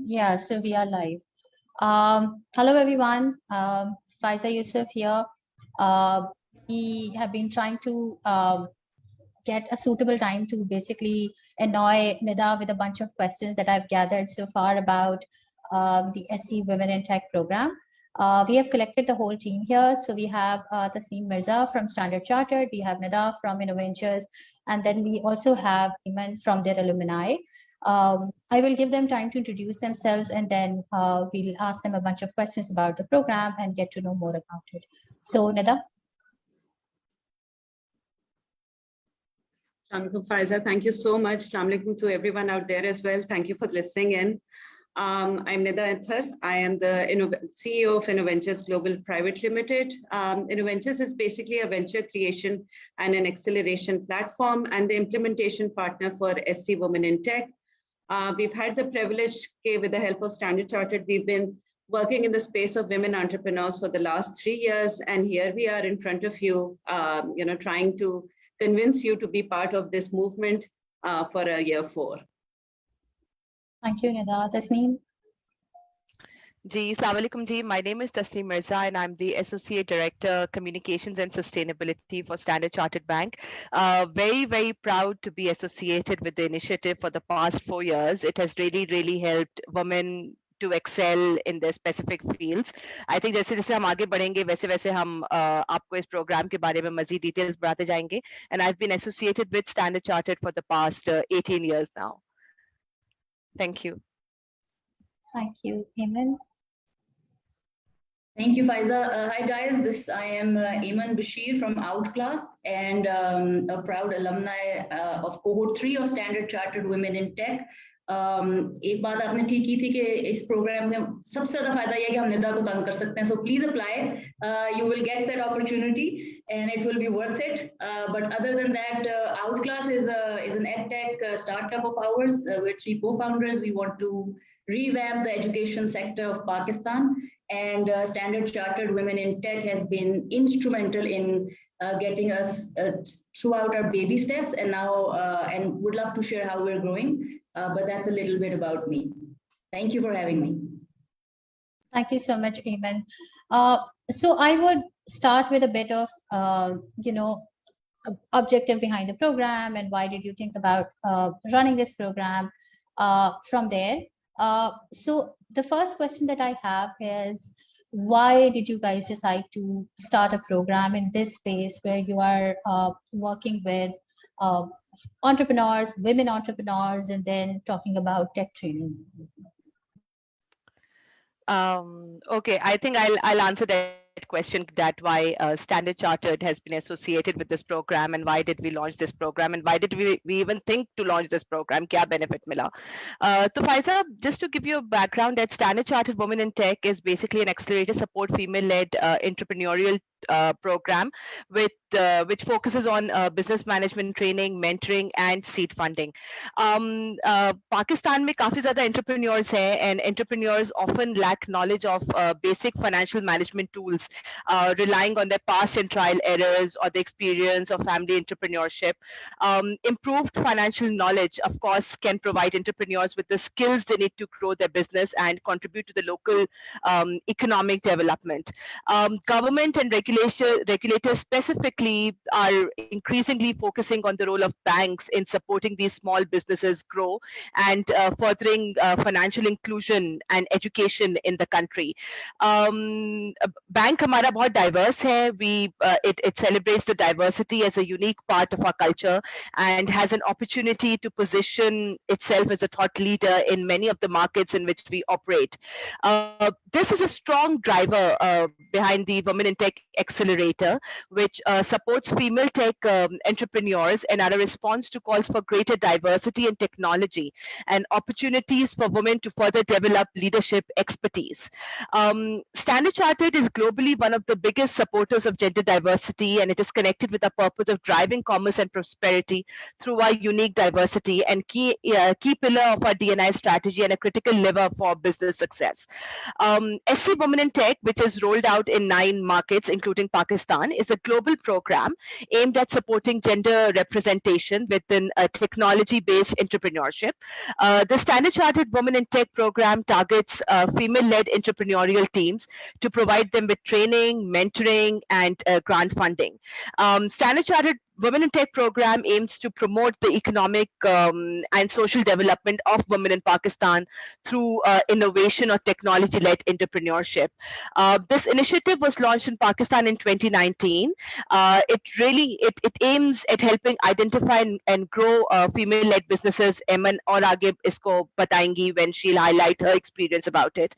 Yeah, so we are live. Hello, everyone. Faiza Yousuf here. We have been trying to get a suitable time to basically annoy Nida with a bunch of questions that I've gathered so far about the SC Women in Tech program. We have collected the whole team here. So we have Tasneem Mirza from Standard Chartered, we have Nida from INNOVentures, and then we also have Aiman from their alumni. I will give them time to introduce themselves, and then we'll ask them a bunch of questions about the program and get to know more about it. So Nida. Assalamualaikum, Faiza. Thank you so much. Assalamualaikum to everyone out there as well. Thank you for listening in. I'm Nida Athar. I am the CEO of INNOVentures Global Private Limited. INNOVentures is basically a venture creation and an acceleration platform and the implementation partner for SC Women in Tech. We've had the privilege, with the help of Standard Chartered, we've been working in the space of women entrepreneurs for the last 3 years. And here we are in front of you, trying to convince you to be part of this movement for a year 4. Thank you, Nida. Tasneem. Ji, Assalamu alaikum ji. My name is Tasneem Mirza and I'm the Associate Director, Communications and Sustainability for Standard Chartered Bank. Very, very proud to be associated with the initiative for the past 4 years. It has really helped women to excel in their specific fields. I think जैसे जैसे हम आगे बढ़ेंगे वैसे वैसे हम आपको इस प्रोग्राम के बारे में मज़ीद डिटेल्स बढ़ाते जाएंगे. And I've been associated with Standard Chartered for the past 18 years now. Thank you. Thank you, Aiman. Thank you, Faiza. Hi guys, I am Aiman Bashir from Outclass and a proud alumni of cohort 3 of Standard Chartered Women in Tech. एक बात आपने ठीक की थी कि इस programme में सबसे ज्यादा फायदा यह है कि हम निदा को तंग कर सकते हैं. So please apply. You will get that opportunity and it will be worth it. But other than that, Outclass is an edtech startup of ours. We're 3 co-founders. We want to revamp the education sector of Pakistan. And Standard Chartered Women in Tech has been instrumental in getting us throughout our baby steps, and now and would love to share how we're growing. But that's a little bit about me. Thank you for having me. Thank you so much, Aiman. So I would start with a bit of, objective behind the program and why did you think about running this program from there. So the first question that I have is, why did you guys decide to start a program in this space where you are working with entrepreneurs, women entrepreneurs, and then talking about tech training? Okay, I think I'll answer that question, that why Standard Chartered has been associated with this program and why did we launch this program and why did we even think to launch this program, kya benefit mila. So Faiza, just to give you a background, that Standard Chartered Women in Tech is basically an accelerator support female-led entrepreneurial program with which focuses on business management training, mentoring and seed funding. Pakistan में काफी ज़्यादा entrepreneurs हैं and entrepreneurs often lack knowledge of basic financial management tools, relying on their past and trial errors or the experience of family entrepreneurship. Improved financial knowledge, of course, can provide entrepreneurs with the skills they need to grow their business and contribute to the local economic development. Government and regulators specifically are increasingly focusing on the role of banks in supporting these small businesses grow and furthering financial inclusion and education in the country. Bank हमारा बहुत diverse है. It celebrates the diversity as a unique part of our culture and has an opportunity to position itself as a thought leader in many of the markets in which we operate. This is a strong driver behind the Women in Tech Accelerator, which supports female tech entrepreneurs and are a response to calls for greater diversity in technology and opportunities for women to further develop leadership expertise. Standard Chartered is globally one of the biggest supporters of gender diversity, and it is connected with the purpose of driving commerce and prosperity through our unique diversity and key pillar of our D&I strategy and a critical lever for business success. SC Women in Tech, which is rolled out in 9 markets, including including Pakistan, is a global program aimed at supporting gender representation within a technology-based entrepreneurship. The Standard Chartered Women in Tech program targets female-led entrepreneurial teams to provide them with training, mentoring, and grant funding. Standard Chartered Women in Tech program aims to promote the economic and social development of women in Pakistan through innovation or technology-led entrepreneurship. This initiative was launched in Pakistan in 2019. It aims at helping identify and grow female-led businesses. Aiman और आगे इसको बताएंगी when she'll highlight her experience about it.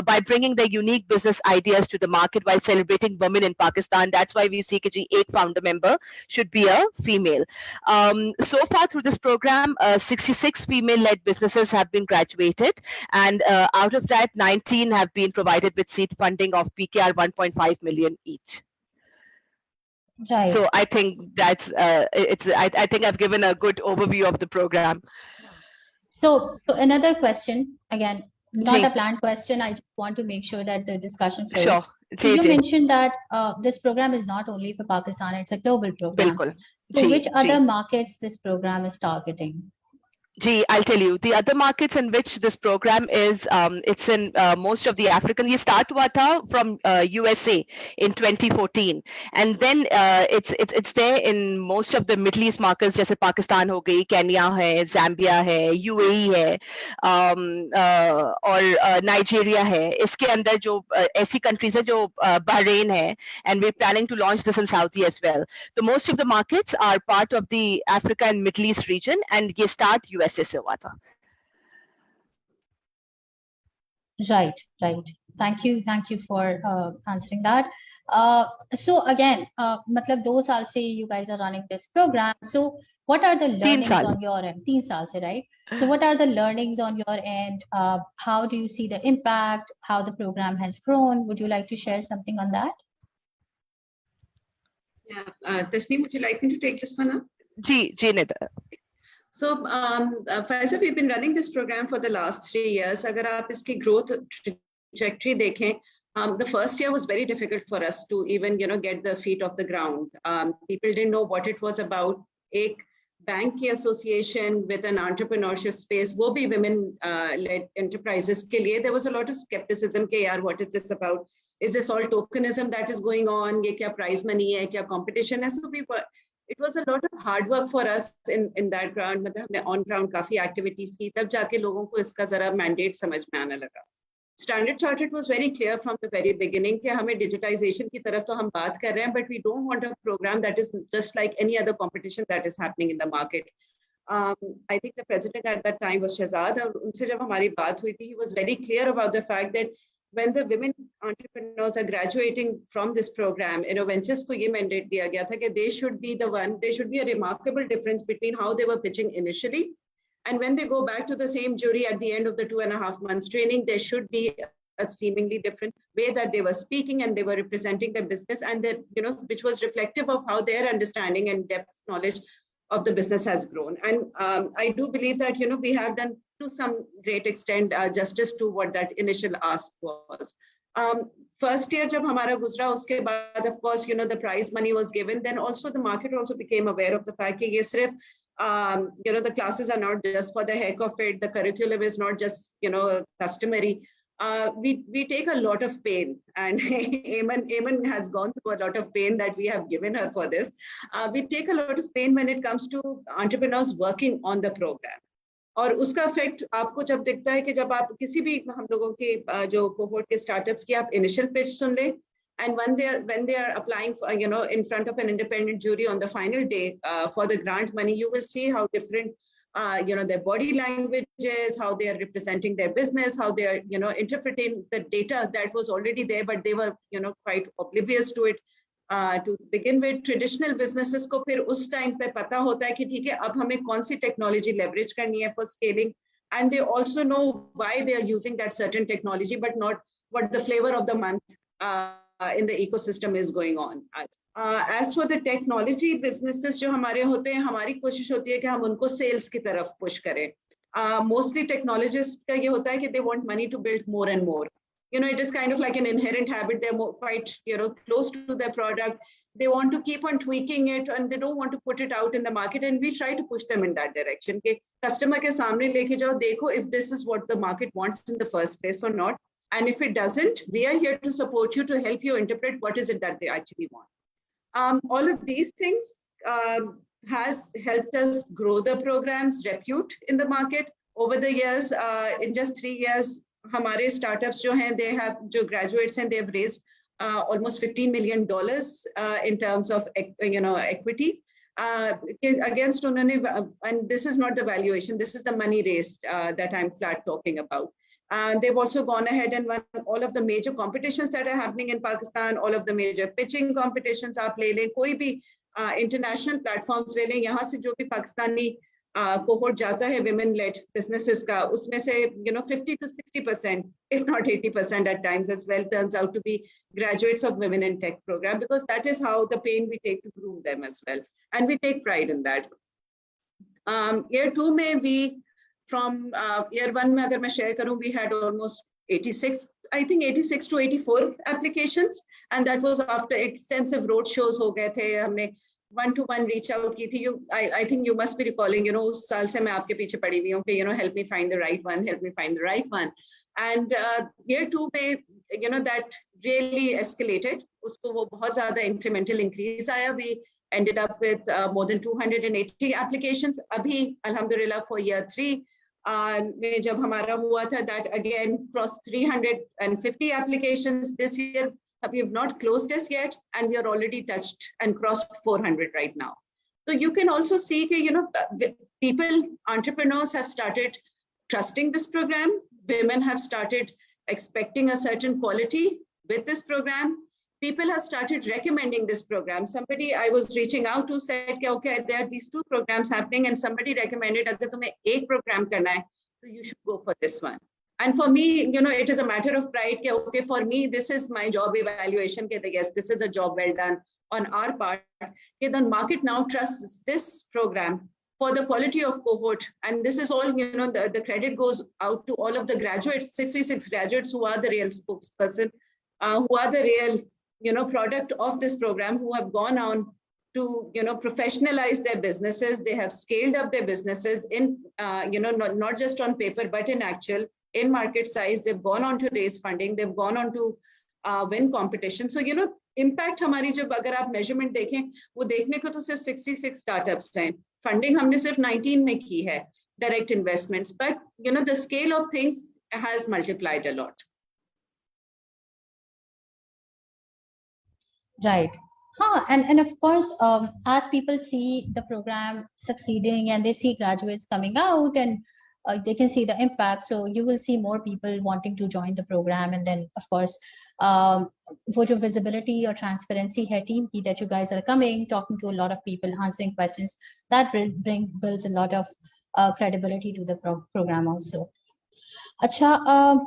By bringing their unique business ideas to the market while celebrating women in Pakistan. That's why we see कि जी एक founder member should be a female. So far through this program, 66 female-led businesses have been graduated, and out of that, 19 have been provided with seed funding of PKR 1.5 million each. Right. So I think that's I think I've given a good overview of the program. So another question, again, not Ji. a planned question. I just want to make sure that the discussion flows. Sure. So you Ji. mentioned that this program is not only for Pakistan, it's a global program. Bilkul. So Ji, which ji. other markets this program is targeting? Gee, I'll tell you, the other markets in which this program is, it's in most of the African. We start हुआ था from USA in 2014, and then it's there in most of the Middle East markets, जैसे पाकिस्तान हो गई, Kenya है, Zambia है, UAE है, और Nigeria है. इसके अंदर जो ऐसी countries है जो Bahrain है, and we're planning to launch this in Saudi as well. So most of the markets are part of the Africa and Middle East region, and ये start USA से हुआ था. Right. Thank you for answering that. So again, मतलब 2 साल से you guys are running this program. So what are the learnings on your end? 3 साल से, right? So what are the learnings on your end? How do you see the impact? How the program has grown? Would you like to share something on that? Yeah, Tasneem, would you like me to take this one up? Ji, Nida. So, Faiza, we've been running this program for the last 3 years. Agar aap iski growth trajectory dekhein, the first year was very difficult for us to even, get the feet off the ground. People didn't know what it was about. Ek bank ki association with an entrepreneurship space, wo bhi women-led enterprises ke liye, there was a lot of skepticism ke yaar, what is this about? Is this all tokenism that is going on? Ye kya prize money hai? Kya competition hai? So it was a lot of hard work for us in that ground. मतलब हमने on ground काफी activities की, तब जाके लोगों को इसका जरा mandate समझ में आने लगा. Standard Chartered was very clear from the very beginning कि हमें digitization की तरफ तो हम बात कर रहे हैं, but we don't want a program that is just like any other competition that is happening in the market. I think the president at that time was Shahzad, और उनसे जब हमारी बात हुई थी, he was very clear about the fact that when the women entrepreneurs are graduating from this program, INNOVentures को ये mandate दिया गया था कि they should be a remarkable difference between how they were pitching initially, and when they go back to the same jury at the end of the 2.5 months training, there should be a seemingly different way that they were speaking and they were representing their business, and that, which was reflective of how their understanding and depth knowledge of the business has grown. And I do believe that, we have done to some great extent justice to what that initial ask was. First year jab hamara guzra, uske baad, of course, the prize money was given. Then also the market also became aware of the fact that yes, the classes are not just for the heck of it. The curriculum is not just, customary. We take a lot of pain, and Aiman has gone through a lot of pain that we have given her for this. We take a lot of pain when it comes to entrepreneurs working on the program. और उसका effect आपको जब दिखता है कि जब आप किसी भी हम लोगों के जो कोहोर्ट के स्टार्टअप्स की आप इनिशियल पिच सुन लें, and when they are applying for, in front of an independent jury on the final day for the grant money, you will see how different their body language is, how they are representing their business, how they are interpreting the data that was already there, but they were quite oblivious to it. To begin with, traditional businesses को फिर उस time पे पता होता है कि ठीक है, अब हमें कौन सी टेक्नोलॉजी लेवरेज करनी है for scaling, and they also know why they are using that certain technology, but not what the flavor of the month in the ecosystem is going on. As for the technology businesses जो हमारे होते हैं, हमारी कोशिश होती है कि हम उनको sales की तरफ push करें. Mostly technologists का ये होता है कि they want money to build more and more. it is kind of like an inherent habit. They're more quite, close to their product. They want to keep on tweaking it and they don't want to put it out in the market. And we try to push them in that direction. Okay, customer ke samne leke jao, dekho if this is what the market wants in the first place or not. And if it doesn't, we are here to support you, to help you interpret what is it that they actually want. All of these things has helped us grow the program's repute in the market over the years. In just 3 years, हमारे startups जो हैं, they have जो graduates and they have raised almost $15 million in terms of equity against उन्होंने, and this is not the valuation, this is the money raised that I'm flat talking about. They've also gone ahead and won all of the major competitions that are happening in Pakistan, all of the major pitching competitions आप ले लें, कोई भी international platforms ले लें, यहाँ से जो भी पाकिस्तानी cohort जाता है women-led businesses का, उसमें से 50 to 60%, if not 80% at times as well, turns out to be graduates of Women in Tech program, because that is how the pain we take to groom them as well, and we take pride in that. Year 2 में we from year 1 में अगर मैं share करूँ, we had almost 86 to 84 applications, and that was after extensive road shows हो गए थे, हमने one-to-one reach out की थी. I think you must be recalling, उस साल से मैं आपके पीछे पड़ी हुई हूँ कि help me find the right one, help me find the right one. And year 2 में that really escalated. उसको वो बहुत ज़्यादा incremental increase आया. We ended up with more than 280 applications. अभी alhamdulillah for year 3 में जब हमारा हुआ था, that again crossed 350 applications. This year we have not closed this yet, and we are already touched and crossed 400 right now. So you can also see that people, entrepreneurs have started trusting this program. Women have started expecting a certain quality with this program. People have started recommending this program. Somebody I was reaching out to said, okay, there are these 2 programs happening, and somebody recommended, agar tumhe ek program karna hai, so you should go for this one. And for me, it is a matter of pride. Okay, for me, this is my job evaluation. Yes, this is a job well done on our part. The market now trusts this program for the quality of cohort. And this is all, the credit goes out to all of the graduates, 66 graduates who are the real spokesperson, who are the real, product of this program, who have gone on to, professionalize their businesses. They have scaled up their businesses in, not just on paper, but in actual. In market size, they've gone on to raise funding, they've gone on to win competition. So, impact हमारी जब अगर आप measurement देखें, वो देखने को तो सिर्फ 66 startups हैं. Funding हमने सिर्फ 19 में की है, direct investments. But, the scale of things has multiplied a lot. Right. And of course, as people see the program succeeding and they see graduates coming out and they can see the impact, so you will see more people wanting to join the program. And then of course वो जो visibility or transparency है team की, that you guys are coming, talking to a lot of people, answering questions, that builds a lot of credibility to the program also. Acha,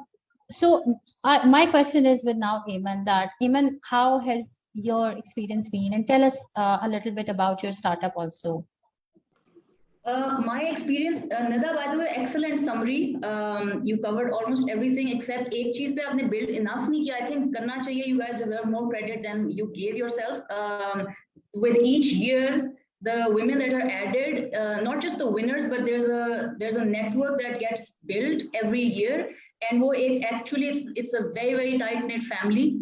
so my question is with now Aiman, that Aiman, how has your experience been, and tell us a little bit about your startup also. My experience, Nida, by the way, excellent summary. You covered almost everything except एक चीज पे आपने build enough नहीं किया. I think करना चाहिए. You guys deserve more credit than you gave yourself. With each year, the women that are added, not just the winners, but there's a network that gets built every year, and वो actually it's a very, very tight knit family.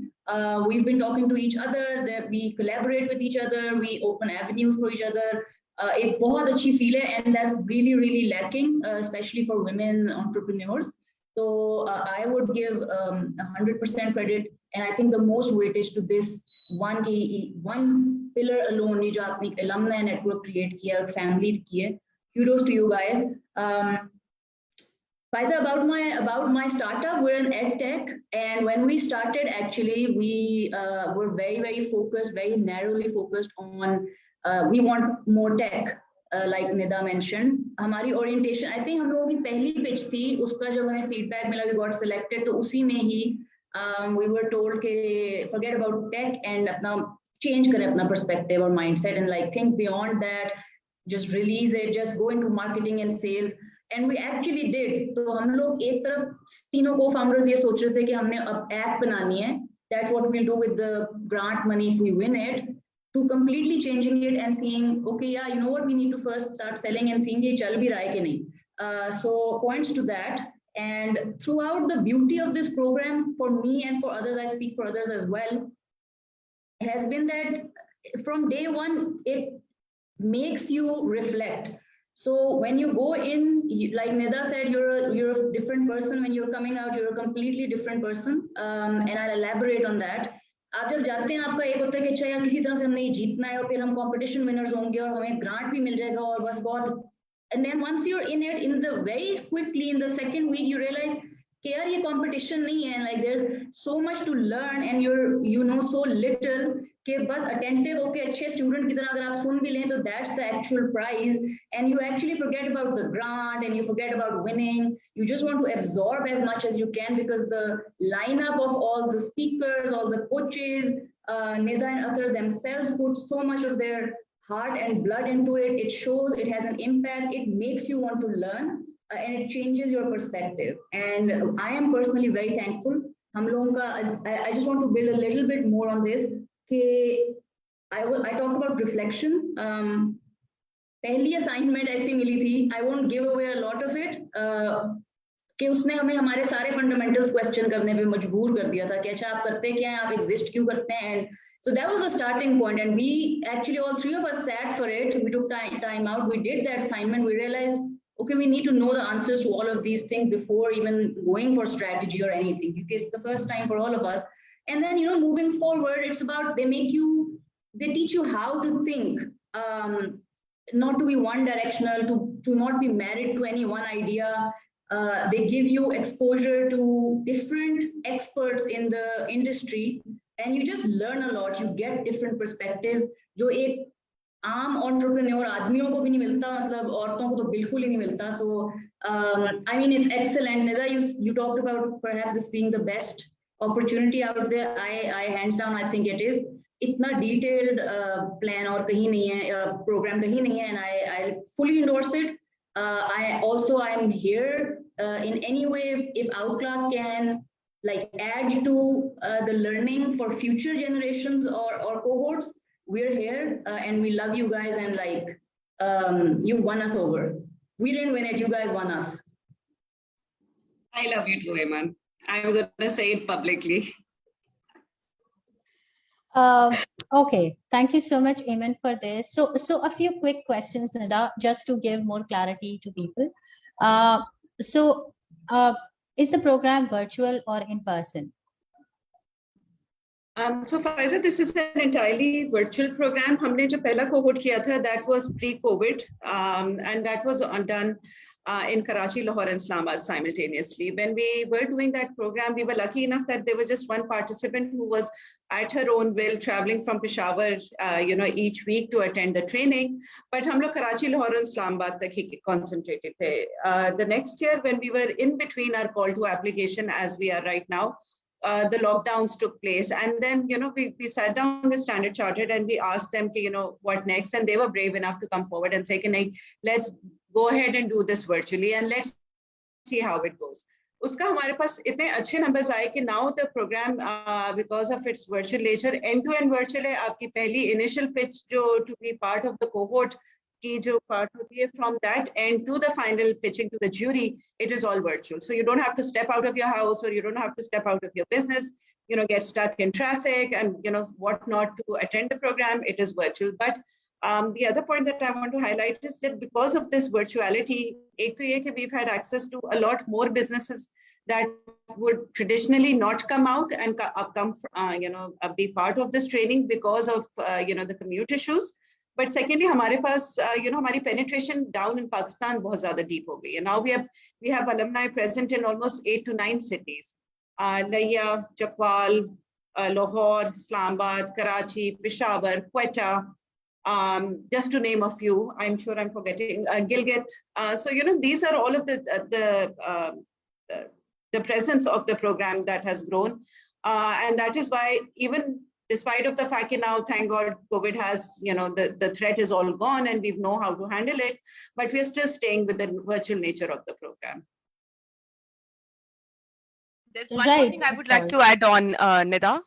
We've been talking to each other. That we collaborate with each other. We open avenues for each other. एक बहुत अच्छी feel है, and that's really, really lacking, especially for women entrepreneurs. So I would give 100% credit, and I think the most weightage to this one pillar alone, जो आपने alumni network create किया और family की है. Kudos to you guys. Faiza, about my startup, we're an ed tech, and when we started, actually, we were very, very focused, very narrowly focused on. We want more tech, like Nida mentioned. हमारी orientation, I think हम लोगों की पहली pitch थी, उसका जब हमें feedback मिला, we got selected, तो उसी में ही we were told कि forget about tech and अपना change करें अपना perspective or mindset, and like think beyond that, just release it, just go into marketing and sales. and we actually did. तो हम लोग एक तरफ तीनों co-founders ये सोच रहे थे कि हमने अब app बनानी है. That's what we'll do with the grant money if we win it. To completely changing it and seeing, okay, yeah, you know what, we need to first start selling and seeing ये चल भी रहा है कि नहीं. So points to that. And throughout the beauty of this program, for me and for others, I speak for others as well, has been that from day one, it makes you reflect. So when you go in, like Nida said, you're a different person. When you're coming out, you're a completely different person. And I'll elaborate on that. आप जब जाते हैं आपका एक होता है कि अच्छा यार किसी तरह से हमने ये जीतना है और फिर हम competition winners होंगे और हमें grant भी मिल जाएगा और बस बहुत. And then once you're in it, in the very quickly in the second week, you realize कि यार ये competition नहीं है. Like there's so much to learn and you know so little कि बस attentive होके अच्छे student की तरह अगर आप सुन भी लें तो that's the actual prize, and you actually forget about the grant and you forget about winning. You just want to absorb as much as you can because the lineup of all the speakers, all the coaches, Nida and Athar themselves put so much of their heart and blood into it. It shows, it has an impact, it makes you want to learn, and it changes your perspective. And I am personally very thankful. I just want to build a little bit more on this. I talk about reflection. पहली assignment ऐसी मिली थी, I won't give away a lot of it, कि उसने हमें हमारे सारे fundamentals question करने पे मजबूर कर दिया था कि अच्छा आप करते क्या हैं, आप exist क्यों करते हैं. And so that was the starting point, and we actually all three of us sat for it. We took time out, we did that assignment, we realized, okay, we need to know the answers to all of these things before even going for strategy or anything. It's the first time for all of us. And then, you know, moving forward, it's about, they teach you how to think, not to be one directional, to not be married to any one idea. They give you exposure to different experts in the industry, and you just learn a lot. You get different perspectives, जो एक आम entrepreneur आदमियों को भी नहीं मिलता, मतलब औरतों को तो बिल्कुल ही नहीं मिलता. So I mean, it's excellent. Nida, you talked about perhaps this being the best opportunity out there. I hands down, I think it is. इतना detailed plan और कहीं नहीं है, program कहीं नहीं है, and I fully endorse it. I'm here in any way if Outclass can like add to the learning for future generations or cohorts. We're here and we love you guys, and like you won us over. We didn't win it, you guys won us. I love you too, Aiman. I'm going to say it publicly. Okay, thank you so much, Aiman, for this. So a few quick questions, Nida, just to give more clarity to people. Is the program virtual or in person? So Faiza, this is an entirely virtual program. हमने जो पहला cohort किया था, that was pre-COVID, and that was done in Karachi, Lahore, and Islamabad simultaneously. When we were doing that program, we were lucky enough that there was just one participant who was at her own will traveling from Peshawar, each week to attend the training. But हम लोग Karachi, Lahore, and Islamabad तक ही concentrated थे. The next year, when we were in between our call to application, as we are right now, the lockdowns took place, and then we sat down with Standard Chartered and we asked them what next, and they were brave enough to come forward and say let's go ahead and do this virtually and let's see how it goes. उसका हमारे पास इतने अच्छे numbers आए कि now the program because of its virtual nature end-to-end virtual है. आपकी पहली initial pitch जो to be part of the cohort की जो part होती है, from that end to the final pitching to the jury, it is all virtual. So you don't have to step out of your house, or you don't have to step out of your business, get stuck in traffic and what not to attend the program. It is virtual. But the other point that I want to highlight is that because of this virtuality, एक तो ये कि we've had access to a lot more businesses that would traditionally not come out and be part of this training because of the commute issues. But secondly, हमारे पास हमारी penetration down in Pakistan बहुत ज़्यादा deep हो गई है. Now we have alumni present in almost 8 to 9 cities. Layya, Chakwal, Lahore, Islamabad, Karachi, Peshawar, Quetta, just to name a few. I'm sure I'm forgetting Gilgit. So these are all of the presence of the program that has grown, and that is why even despite of the fact that now, thank God, COVID has, the threat is all gone and we know how to handle it, but we're still staying with the virtual nature of the program. There's one more thing I would like to add on, Nida.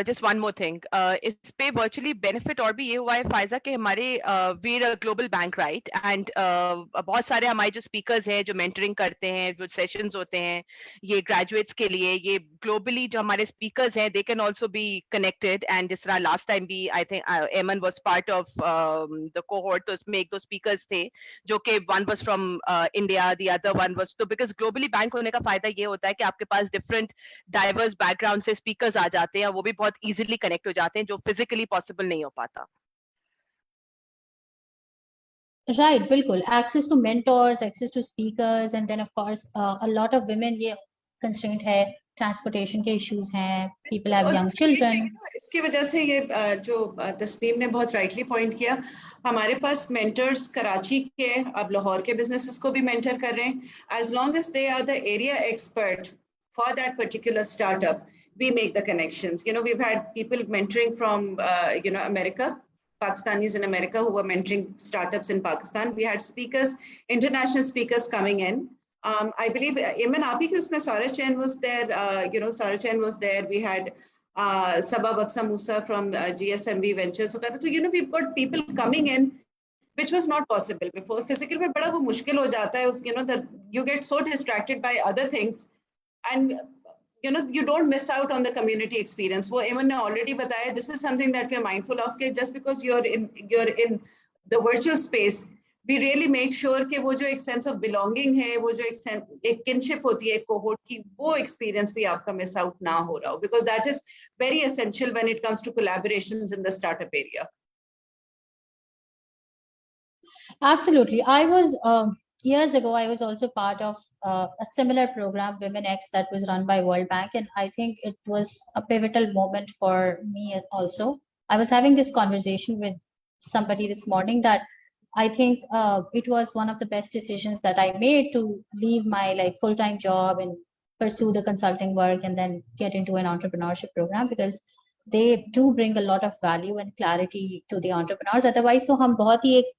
Just one more thing. इस पे virtually benefit और भी ये हुआ है फायजा के हमारे we're a global bank, right? And बहुत सारे हमारे जो speakers हैं जो mentoring करते हैं, जो sessions होते हैं, ये graduates के लिए, ये globally जो हमारे speakers हैं, they can also be connected. And जिस तरह last time भी I think Aiman was part of the cohort, तो उसमें एक दो speakers थे, जो कि one was from India, the other one was, तो because globally bank होने का फायदा ये होता है कि आपके पास different डाइवर्स बैकग्राउंड से स्पीकर्स आ जाते हैं, वो भी बहुत इजीली कनेक्ट हो जाते हैं, जो फिजिकली पॉसिबल नहीं हो पाता. Right, बिल्कुल. Access to mentors, access to speakers, and then of course a lot of women ये constraint है, transportation के issues हैं, people have young children. इसकी वजह से ये जो तस्नीम ने बहुत rightly point किया, हमारे पास mentors कराची के, अब लाहौर के businesses को भी mentor कर रहे हैं. As long as they are the area expert for that particular startup, we make the connections. We've had people mentoring from, America, Pakistanis in America who were mentoring startups in Pakistan. We had speakers, international speakers coming in. I believe Aiman Api usme Sarah Chen was there. Sarah Chen was there. We had Sabah Baksa Musa from GSMV Ventures. So, we've got people coming in, which was not possible before. Physical में बड़ा वो मुश्किल हो जाता है. That you get so distracted by other things. And you don't miss out on the community experience. वो Aiman ने already बताया, this is something that we are mindful of, कि just because you're in the virtual space, we really make sure कि वो जो एक sense of belonging है, वो जो एक kinship होती है एक cohort की, वो experience भी आपका miss out ना हो रहा हो, because that is very essential when it comes to collaborations in the startup area. Absolutely. Years ago, I was also part of a similar program, WomenX, that was run by World Bank. And I think it was a pivotal moment for me also. I was having this conversation with somebody this morning that I think it was one of the best decisions that I made to leave my full-time job and pursue the consulting work and then get into an entrepreneurship program, because they do bring a lot of value and clarity to the entrepreneurs. Otherwise, so हम बहुत ही एक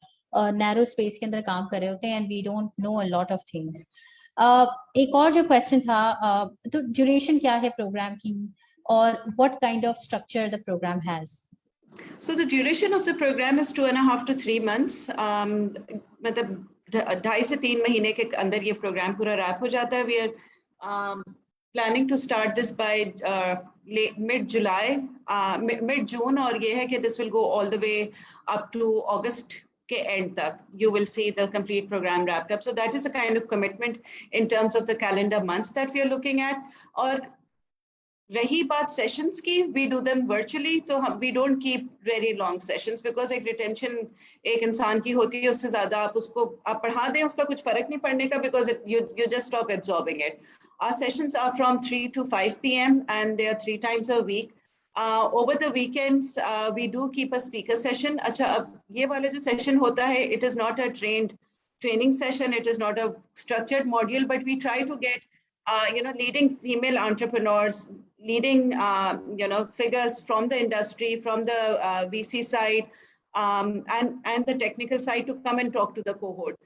narrow space के अंदर काम कर रहे होते हैं and we don't know a lot of things. एक और जो question था, तो duration क्या है program की और what kind of structure the program has? So the duration of the program is 2.5 to 3 months. मतलब 2.5 से 3 महीने के अंदर ये program पूरा wrap हो जाता है. We are planning to start this by mid-July, mid-June, और ये है कि this will go all the way up to August के end तक. You will see the complete program wrapped up. So that is the kind of commitment in terms of the calendar months that we are looking at. और रही बात sessions की, we do them virtually, तो we don't keep very long sessions because एक retention एक इंसान की होती है, उससे ज़्यादा आप पढ़ा दें, उसका कुछ फर्क नहीं पड़ने का, because you just stop absorbing it. Our sessions are from 3 to 5 p.m. and they are 3 times a week. Over the weekends, we do keep a speaker session. अच्छा, अब ये वाला जो session होता है, it is not a training session, it is not a structured module, but we try to get leading female entrepreneurs, leading figures from the industry, from the VC side, and the technical side to come and talk to the cohort.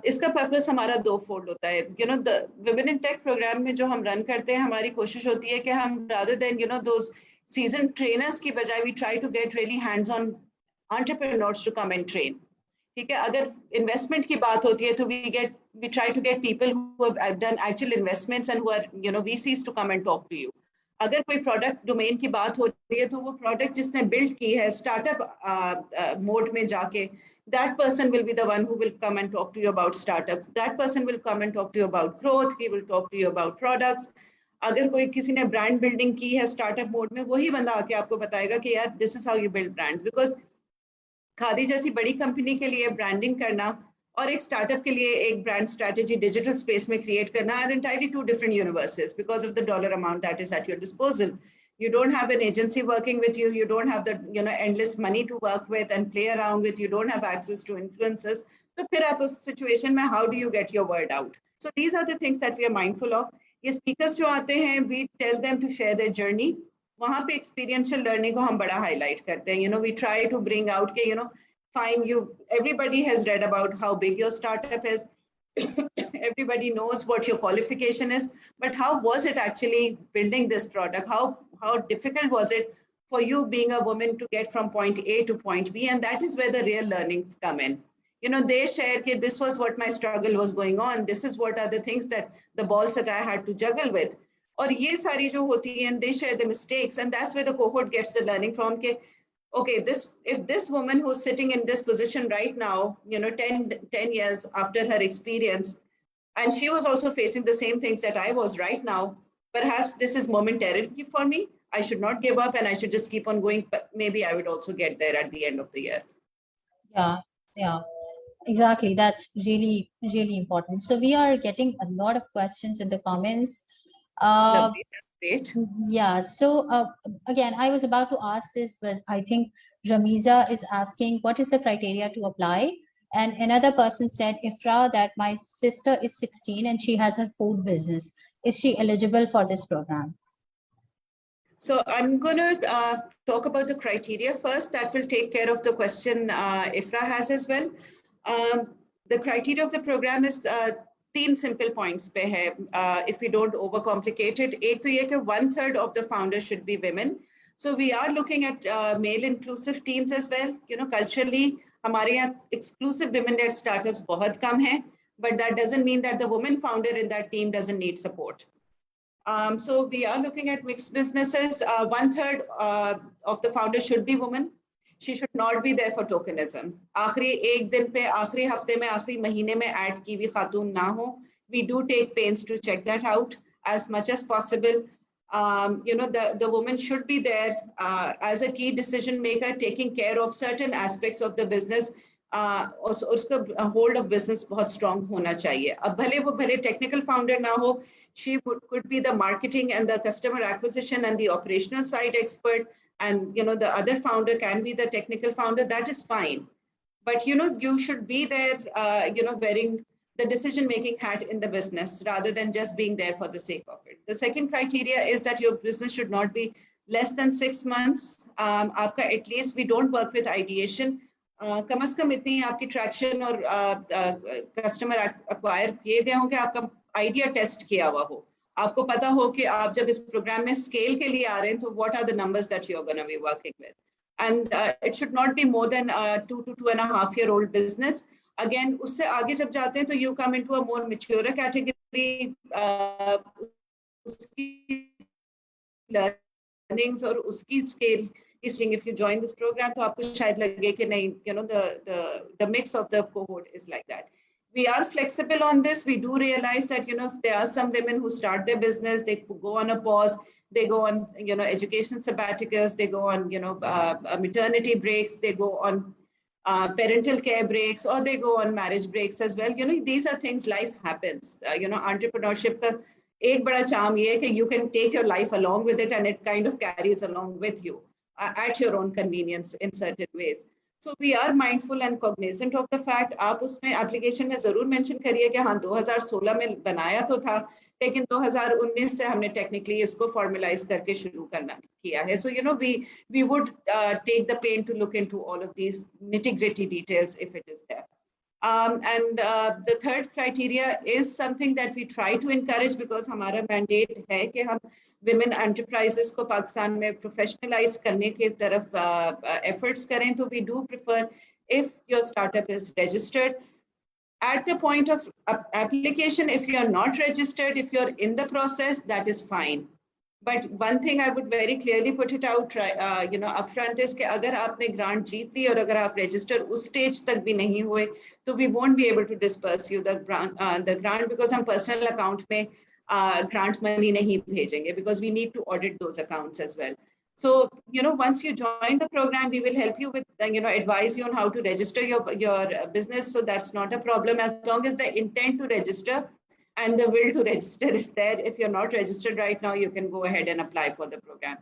इसका purpose हमारा दो-fold होता है. The Women in Tech program में जो हम run करते हैं, हमारी कोशिश होती है कि हम rather than those seasoned trainers की बजाय, we try to get really hands-on entrepreneurs to come and train. ठीक है, अगर investment की बात होती है, तो we try to get people who have done actual investments and who are VCs to come and talk to you. अगर कोई product domain की बात हो रही है, तो वो product जिसने build की है startup mode में जाके, that person will be the one who will come and talk to you about startups. That person will come and talk to you about growth. He will talk to you about products. अगर कोई किसी ने brand building की है startup mode में, वही बंदा आके आपको बताएगा कि यार, this is how you build brands. Because khadi जैसी बड़ी कंपनी के लिए ब्रांडिंग करना और एक स्टार्टअप के लिए एक ब्रांड स्ट्रेटजी डिजिटल स्पेस में क्रिएट करना are entirely two different universes because of the dollar amount that is at your disposal. You don't have an agency working with you. You don't have the endless money to work with and play around with. You don't have access to influencers. So फिर आप उस situation में how do you get your word out? So these are the things that we are mindful of. ये speakers जो आते हैं, we tell them to share their journey. वहाँ पे experiential learning को हम बड़ा highlight करते हैं. We try to bring out के fine, everybody has read about how big your startup is. Everybody knows what your qualification is, but how was it actually building this product? How difficult was it for you being a woman to get from point A to point B? And that is where the real learnings come in. They share that this was what my struggle was going on. This is what are the things that the balls that I had to juggle with. Or ye sari jo hoti hai, and they share the mistakes, and that's where the cohort gets the learning from. Okay, if this woman who's sitting in this position right now, 10 years after her experience, and she was also facing the same things that I was right now, perhaps this is momentarily for me. I should not give up and I should just keep on going, but maybe I would also get there at the end of the year. Yeah, exactly. That's really, really important. So we are getting a lot of questions in the comments. Lovely, that's great. Yeah, so again, I was about to ask this, but I think Ramiza is asking, what is the criteria to apply? And another person said, Ifra, that my sister is 16 and she has a food business. Is she eligible for this program? So I'm going to talk about the criteria first. That will take care of the question Ifra has as well. The criteria of the program is three simple points pe hai, if we don't overcomplicate it. Ek to ye ke 1/3 of the founders should be women. So we are looking at male inclusive teams as well. Culturally, हमारे यहाँ exclusive women-led startups बहुत कम हैं, but that doesn't mean that the woman founder in that team doesn't need support. So we are looking at mixed businesses. 1/3 of the founders should be women. She should not be there for tokenism. आखिरी एक दिन पे, आखिरी हफ्ते में, आखिरी महीने में ऐड की हुई खातून ना हो. We do take pains to check that out as much as possible. The woman should be there as a key decision maker, taking care of certain aspects of the business. उसका hold of business बहुत strong होना चाहिए. अब भले technical founder ना हो, she could be the marketing and the customer acquisition and the operational side expert, and the other founder can be the technical founder. That is fine, but you should be there wearing the decision-making hat in the business rather than just being there for the sake of it. The second criteria is that your business should not be less than 6 months. At least we don't work with ideation. कम से कम इतनी आपकी traction और customer acquire किए गए हों कि आपका idea test किया हुआ हो. आपको पता हो कि आप जब इस program में scale के लिए आ रहे हैं, तो what are the numbers that you're going to be working with. And it should not be more than 2 to 2.5-year-old business. Again, उससे आगे जब जाते हैं तो you come into a more mature category. उसकी learnings और उसकी scale. If you join this program, तो आपको शायद लगे कि नहीं, the mix of the cohort is like that. We are flexible on this. We do realize that there are some women who start their business, they go on a pause, they go on education sabbaticals, they go on maternity breaks, they go on parental care breaks, or they go on marriage breaks as well. These are things, life happens. Entrepreneurship ka ek bada charm ye hai कि you can take your life along with it and it kind of carries along with you at your own convenience in certain ways. So we are mindful and cognizant of the fact. आप उसमें application में ज़रूर mention करिए कि हाँ 2016 में बनाया तो था, लेकिन 2019 से हमने technically इसको formalize करके शुरू करना किया है. So we would take the pain to look into all of these nitty-gritty details if it is there. And the third criteria is something that we try to encourage because हमारा mandate है कि हम women enterprises को पाकिस्तान में professionalize करने के तरफ efforts करें. तो we do prefer if your startup is registered. At the point of application, if you are not registered, if you're in the process, that is fine. But one thing I would very clearly put it out, upfront is कि अगर आपने grant जीत ली और अगर आप register उस stage तक भी नहीं हुए, तो we won't be able to disperse you the grant because हम personal account में grant money नहीं भेजेंगे because we need to audit those accounts as well. So, once you join the program, we will help you with, advise you on how to register your business. So that's not a problem as long as the intent to register and the will to register is there. If you're not registered right now, you can go ahead and apply for the program.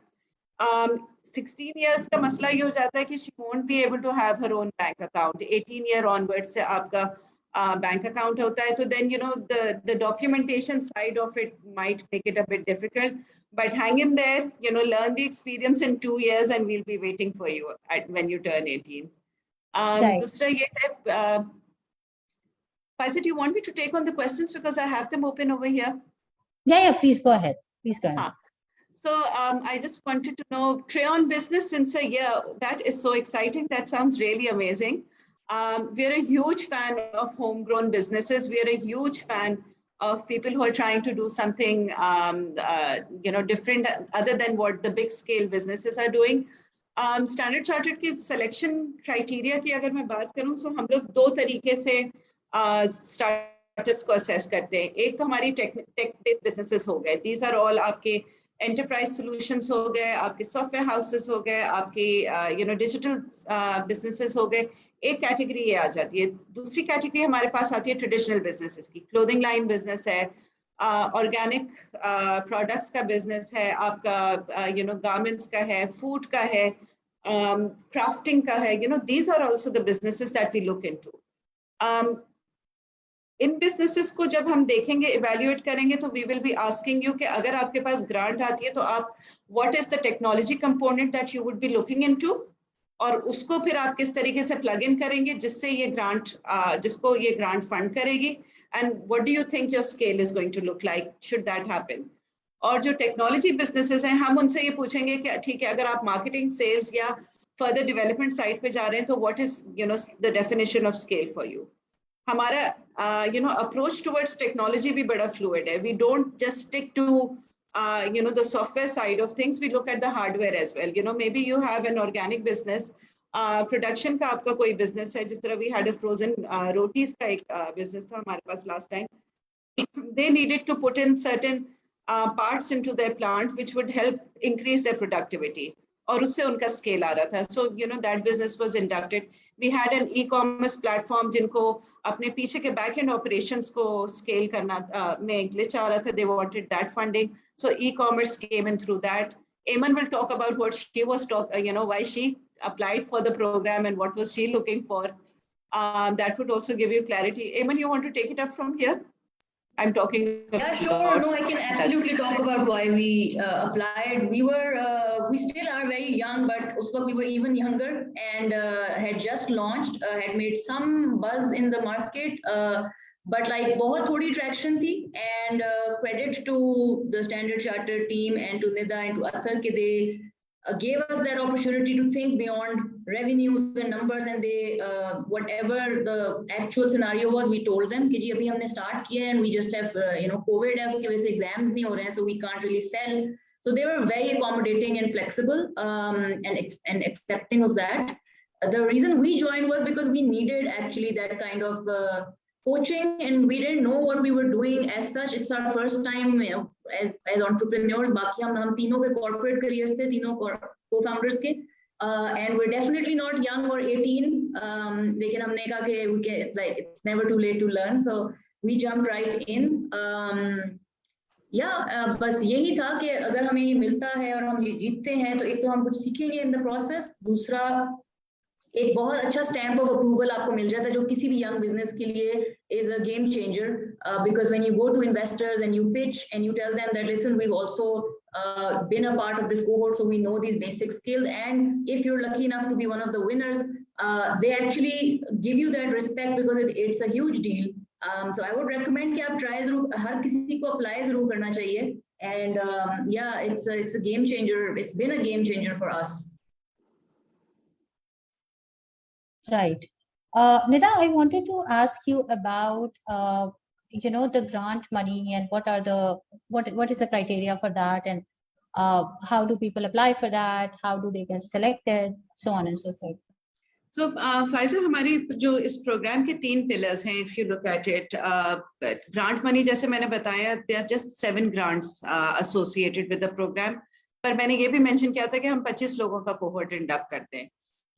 16 years का मसला ये हो जाता है कि she won't be able to have her own bank account. 18 year onwards से आपका bank account hota hai, so then the documentation side of it might make it a bit difficult. But hang in there, learn the experience in 2 years, and we'll be waiting for you when you turn 18. Right. Dusra ye hai, Faiza, do you want me to take on the questions because I have them open over here? Yeah, please go ahead. Please go ahead. So I just wanted to know, crayon business since a year, that is so exciting. That sounds really amazing. We're a huge fan of homegrown businesses. We're a huge fan of people who are trying to do something different other than what the big scale businesses are doing. Standard Chartered की selection criteria की अगर मैं बात करूँ, so हम लोग 2 तरीके से startups को assess करते हैं. एक तो हमारी tech based businesses हो गए. These are all आपके enterprise solutions हो गए, आपके software houses हो गए, आपके digital businesses हो गए. एक category ये आ जाती है. दूसरी category हमारे पास आती है traditional businesses की. Clothing line business है, organic products का business है, आपका garments का है, food का है, crafting का है. These are also the businesses that we look into. इन बिजनेसेस को जब हम देखेंगे, इवैल्यूएट करेंगे, तो we will be asking you कि अगर आपके पास ग्रांट आती है तो आप what is the technology component that you would be looking into, और उसको फिर आप किस तरीके से प्लग इन करेंगे जिससे ये ग्रांट जिसको ये ग्रांट फंड करेगी, and what do you think your scale is going to look like should that happen. और जो टेक्नोलॉजी बिजनेसेस हैं, हम उनसे ये पूछेंगे कि ठीक है, अगर आप मार्केटिंग, सेल्स या फर्दर डेवलपमेंट साइड पे जा रहे हैं तो what is the definition of scale for you. हमारा approach towards technology भी बड़ा fluid है. We don't just stick to the software side of things. We look at the hardware as well. Maybe you have an organic business, production का आपका कोई business है, जिस तरह we had a frozen rotis का एक business था हमारे पास last time. They needed to put in certain parts into their plant which would help increase their productivity. और उससे उनका स्केल आ रहा था. So that business was inducted. We had an e-commerce platform जिनको अपने पीछे के back end operations को scale करना में glitch आ रहा था. They wanted that funding. So e-commerce came in through that. Aiman will talk about what she was why she applied for the program and what was she looking for. That would also give you clarity. Aiman, you want to take it up from here? I'm talking. Yeah, sure. No, I can absolutely talk about why we applied. We still are very young, but we were even younger and had just launched, had made some buzz in the market, but like बहुत थोड़ी traction थी. And credit to the Standard Chartered team and to Nida and to Athar कि they gave us that opportunity to think beyond revenues and numbers, and they whatever the actual scenario was, we told them कि जी अभी हमने start किया and we just have COVID है, उसकी वजह से exams नहीं हो रहे हैं, so we can't really sell. So they were very accommodating and flexible and accepting of that. The reason we joined was because we needed actually that kind of coaching, and we didn't know what we were doing as such. It's our first time as entrepreneurs. बाकी हम तीनों के corporate careers थे, तीनों co-founders के, and we're definitely not young or 18. लेकिन हमने कहा कि it's never too late to learn, so we jumped right in. बस यही था कि अगर हमें ये मिलता है और हम ये जीतते हैं तो एक तो हम कुछ सीखेंगे in the process, दूसरा एक बहुत अच्छा स्टैम्प ऑफ अप्रूवल आपको मिल जाता है जो किसी भी यंग बिजनेस के लिए is a game changer, because when you go to investors and you pitch and you tell them that listen, we've also been a part of this cohort, so we know these basic skills, and if you're lucky enough to be one of the winners, they actually give you that respect because it's a huge deal. So I would recommend कि आप try जरूर, हर किसी को apply जरूर करना चाहिए, and it's a game changer. It's been a game changer for us. Right. Nida, I wanted to ask you about the grant money and what is the criteria for that, and how do people apply for that, how do they get selected, so on and so forth. So Faiza, हमारी जो इस programme के 3 pillars हैं, if you look at it, grant money जैसे मैंने बताया, there are just 7 grants associated with the program, पर मैंने ये भी mention किया था कि हम 25 लोगों का cohort induct करते हैं.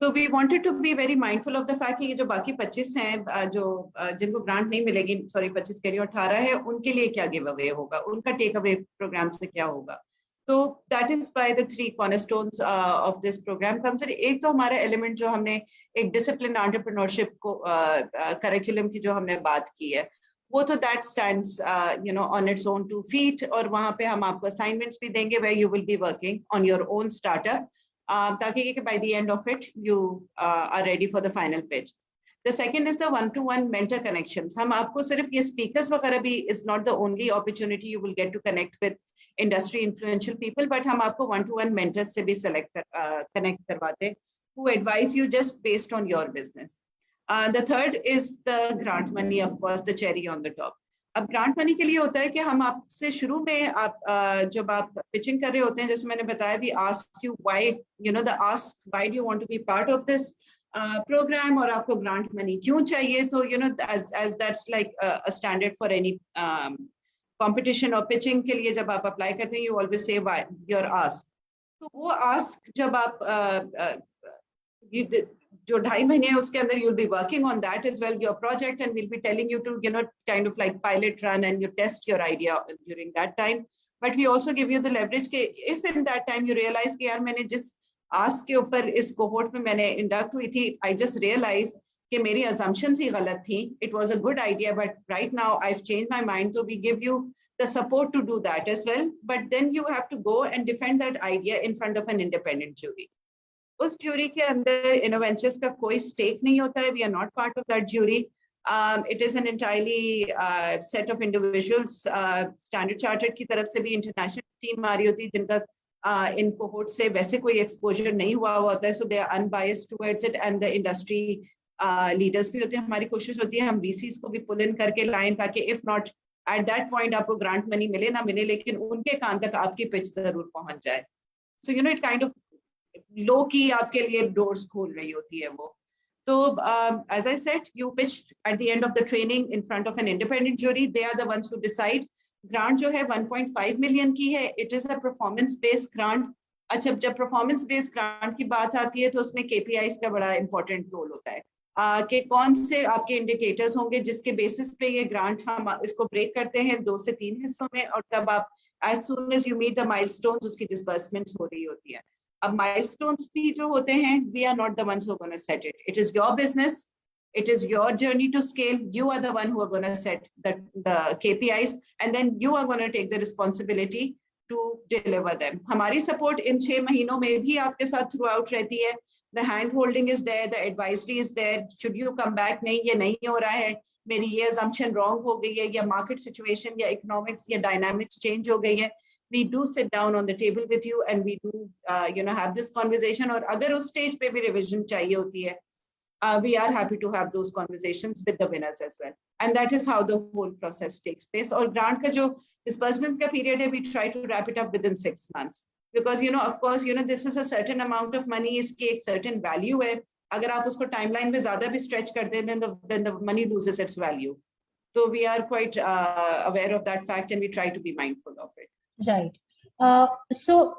So we wanted to be very mindful of the fact कि ये जो बाकी 25 हैं जो जिनको ग्रांट नहीं मिलेगी, 25 कह रही हूँ, 18 है, उनके लिए क्या गिव अवे होगा, उनका टेक अवे प्रोग्राम से क्या होगा. So that is by the 3 cornerstones of this program comes in. एक तो हमारा element जो हमने एक disciplined entrepreneurship को curriculum की जो हमने बात की है, वो तो that stands on its own 2 feet, और वहाँ पे हम आपको assignments भी देंगे where you will be working on your own startup, ताकि by the end of it you are ready for the final pitch. The second is the one-to-one mentor connections. हम आपको सिर्फ ये speakers वगैरह भी is not the only opportunity you will get to connect with industry influential people, but हम आपको one-to-one mentors से भी connect करवाते who advise you just based on your business. The third is the grant money, of course, the cherry on the top. अब grant money के लिए होता है कि हम आपसे शुरू में आप जब आप pitching कर रहे होते हैं, जैसे मैंने बताया, we ask you why, the ask why do you want to be part of this program, और आपको grant money क्यों चाहिए, तो as that's like a standard for any competition or pitching के लिए जब आप apply करते हैं, you always say why your ask. तो वो ask जब आप जो 2.5 महीने है उसके अंदर you'll be working on that as well, your project, and we'll be telling you to kind of like pilot run and you test your idea during that time. But we also give you the leverage कि if in that time you realize कि यार मैंने जिस ask के ऊपर इस cohort में मैंने induct हुई थी, I just realized कि मेरी assumptions ही गलत थी, it was a good idea but right now I've changed my mind, so we give you the support to do that as well. But then you have to go and defend that idea in front of an independent jury. उस jury के अंदर INNOVentures का कोई stake नहीं होता है, we are not part of that jury. It is an entirely set of individuals. Standard Chartered की तरफ से भी international team आ रही होती है जिनका इन cohort से वैसे कोई exposure नहीं हुआ होता है, so they are unbiased towards it, and the industry leaders भी होते हैं. हमारी कोशिश होती है हम VCs को भी pull in करके लाएं ताकि if not at that point आपको grant money मिले ना मिले, लेकिन उनके कान तक आपकी pitch जरूर पहुंच जाए. So it kind of low key आपके लिए doors खोल रही होती है वो. So as I said, you pitch at the end of the training in front of an independent jury. They are the ones who decide. Grant जो है 1.5 million की है. It is a performance based grant. अच्छा, जब performance based grant की बात आती है तो उसमें KPIs का बड़ा important role होता है. कि कौन से आपके indicators होंगे जिसके basis पे ये grant हम इसको break करते हैं 2 से 3 हिस्सों में, और तब आप as soon as you meet the milestones उसकी disbursements हो रही होती है. अब milestones भी जो होते हैं, we are not the ones who are going to set it. It is your business. It is your journey to scale. You are the one who are going to set the KPIs, and then you are going to take the responsibility to deliver them. हमारी support इन 6 महीनों में भी आपके साथ throughout रहती है. The hand holding is there, the advisory is there. Should you come back, नहीं ये नहीं हो रहा है, मेरी ये assumption wrong हो गई है, या market situation या economics या dynamics change हो गई है, we do sit down on the table with you and we do have this conversation. और अगर उस stage पे भी revision चाहिए होती है, we are happy to have those conversations with the winners as well. And that is how the whole process takes place. और grant का जो disbursement का period है, we try to wrap it up within 6 months. Because of course this is a certain amount of money, इसकी एक certain value है. अगर आप उसको timeline में ज़्यादा भी stretch कर दें, then the money loses its value. So we are quite aware of that fact and we try to be mindful of it. Right. So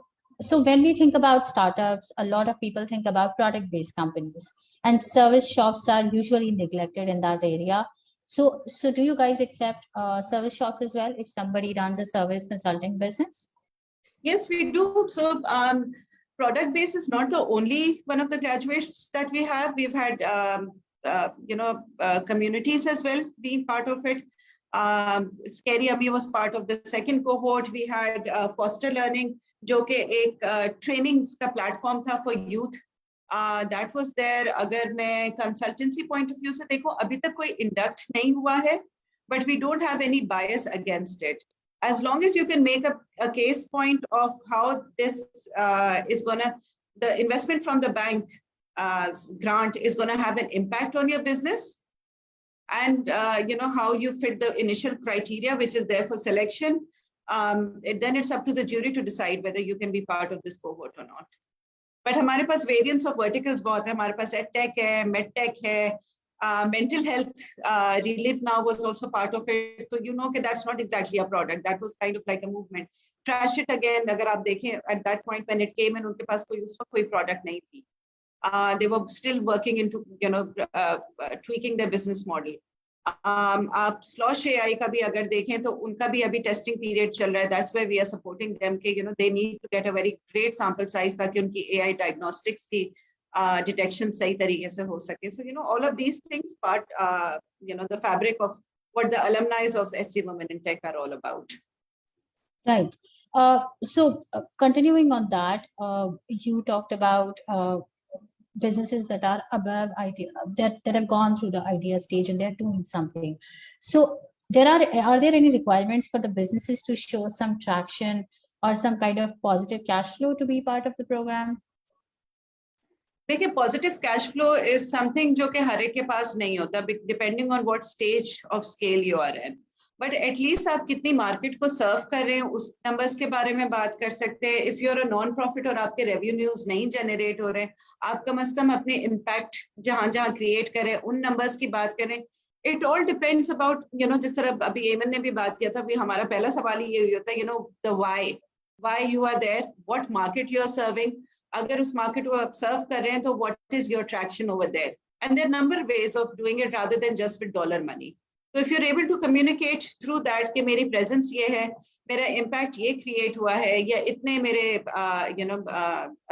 when we think about startups, a lot of people think about product-based companies, and service shops are usually neglected in that area. So do you guys accept service shops as well if somebody runs a service consulting business? Yes, we do. So product-based is not the only one of the graduates that we have. We've had communities as well being part of it. Scary Ami was part of the second cohort. We had Foster Learning, जो कि एक trainings का platform था for youth. That was there. अगर मैं consultancy point of view से देखूं, अभी तक कोई induct नहीं हुआ है, but we don't have any bias against it. As long as you can make a case point of how this is gonna, the investment from the bank grant is gonna have an impact on your business, and how you fit the initial criteria which is there for selection, then it's up to the jury to decide whether you can be part of this cohort or not. But हमारे पास variants of verticals बहुत है. हमारे पास edtech है, medtech है, mental health relief now was also part of it. So that's not exactly a product. That was kind of like a movement. Trash it again. अगर आप देखें at that point when it came in, उनके पास कोई product नहीं थी. They were still working into tweaking their business model. आप Slosh AI का भी अगर देखें तो उनका भी अभी टेस्टिंग पीरियड चल रहा है. That's why we are supporting them कि they need to get a very great sample size ताकि उनकी AI diagnostics की detection सही तरीके से हो सके. So all of these things part the fabric of what the alumni of SC Women in Tech are all about. Right. So continuing on that, you talked about businesses that are above idea, that have gone through the idea stage and they're doing something. So are there any requirements for the businesses to show some traction or some kind of positive cash flow to be part of the program? देखिए, positive cash flow is something जो कि हर एक के पास नहीं होता, depending on what stage of scale you are in. But at least आप कितनी मार्केट को सर्व कर रहे हैं उस नंबर्स के बारे में बात कर सकते हैं. If you are a non profit और आपके रेवेन्यूज नहीं जनरेट हो रहे, आप कम से कम अपने इम्पैक्ट जहां जहां क्रिएट करें उन नंबर्स की बात करें. इट ऑल डिपेंड्स अबाउट जिस तरह अभी एमन ने भी बात किया था, अभी हमारा पहला सवाल ये होता है the why you are there, what market you are serving. अगर उस मार्केट को आप सर्व कर रहे हैं तो what is your traction over there, and their number ways of doing it rather than just with dollar money. तो if you are able to communicate through that कि मेरी प्रेजेंस ये है, मेरा इम्पैक्ट ये क्रिएट हुआ है, या इतने मेरे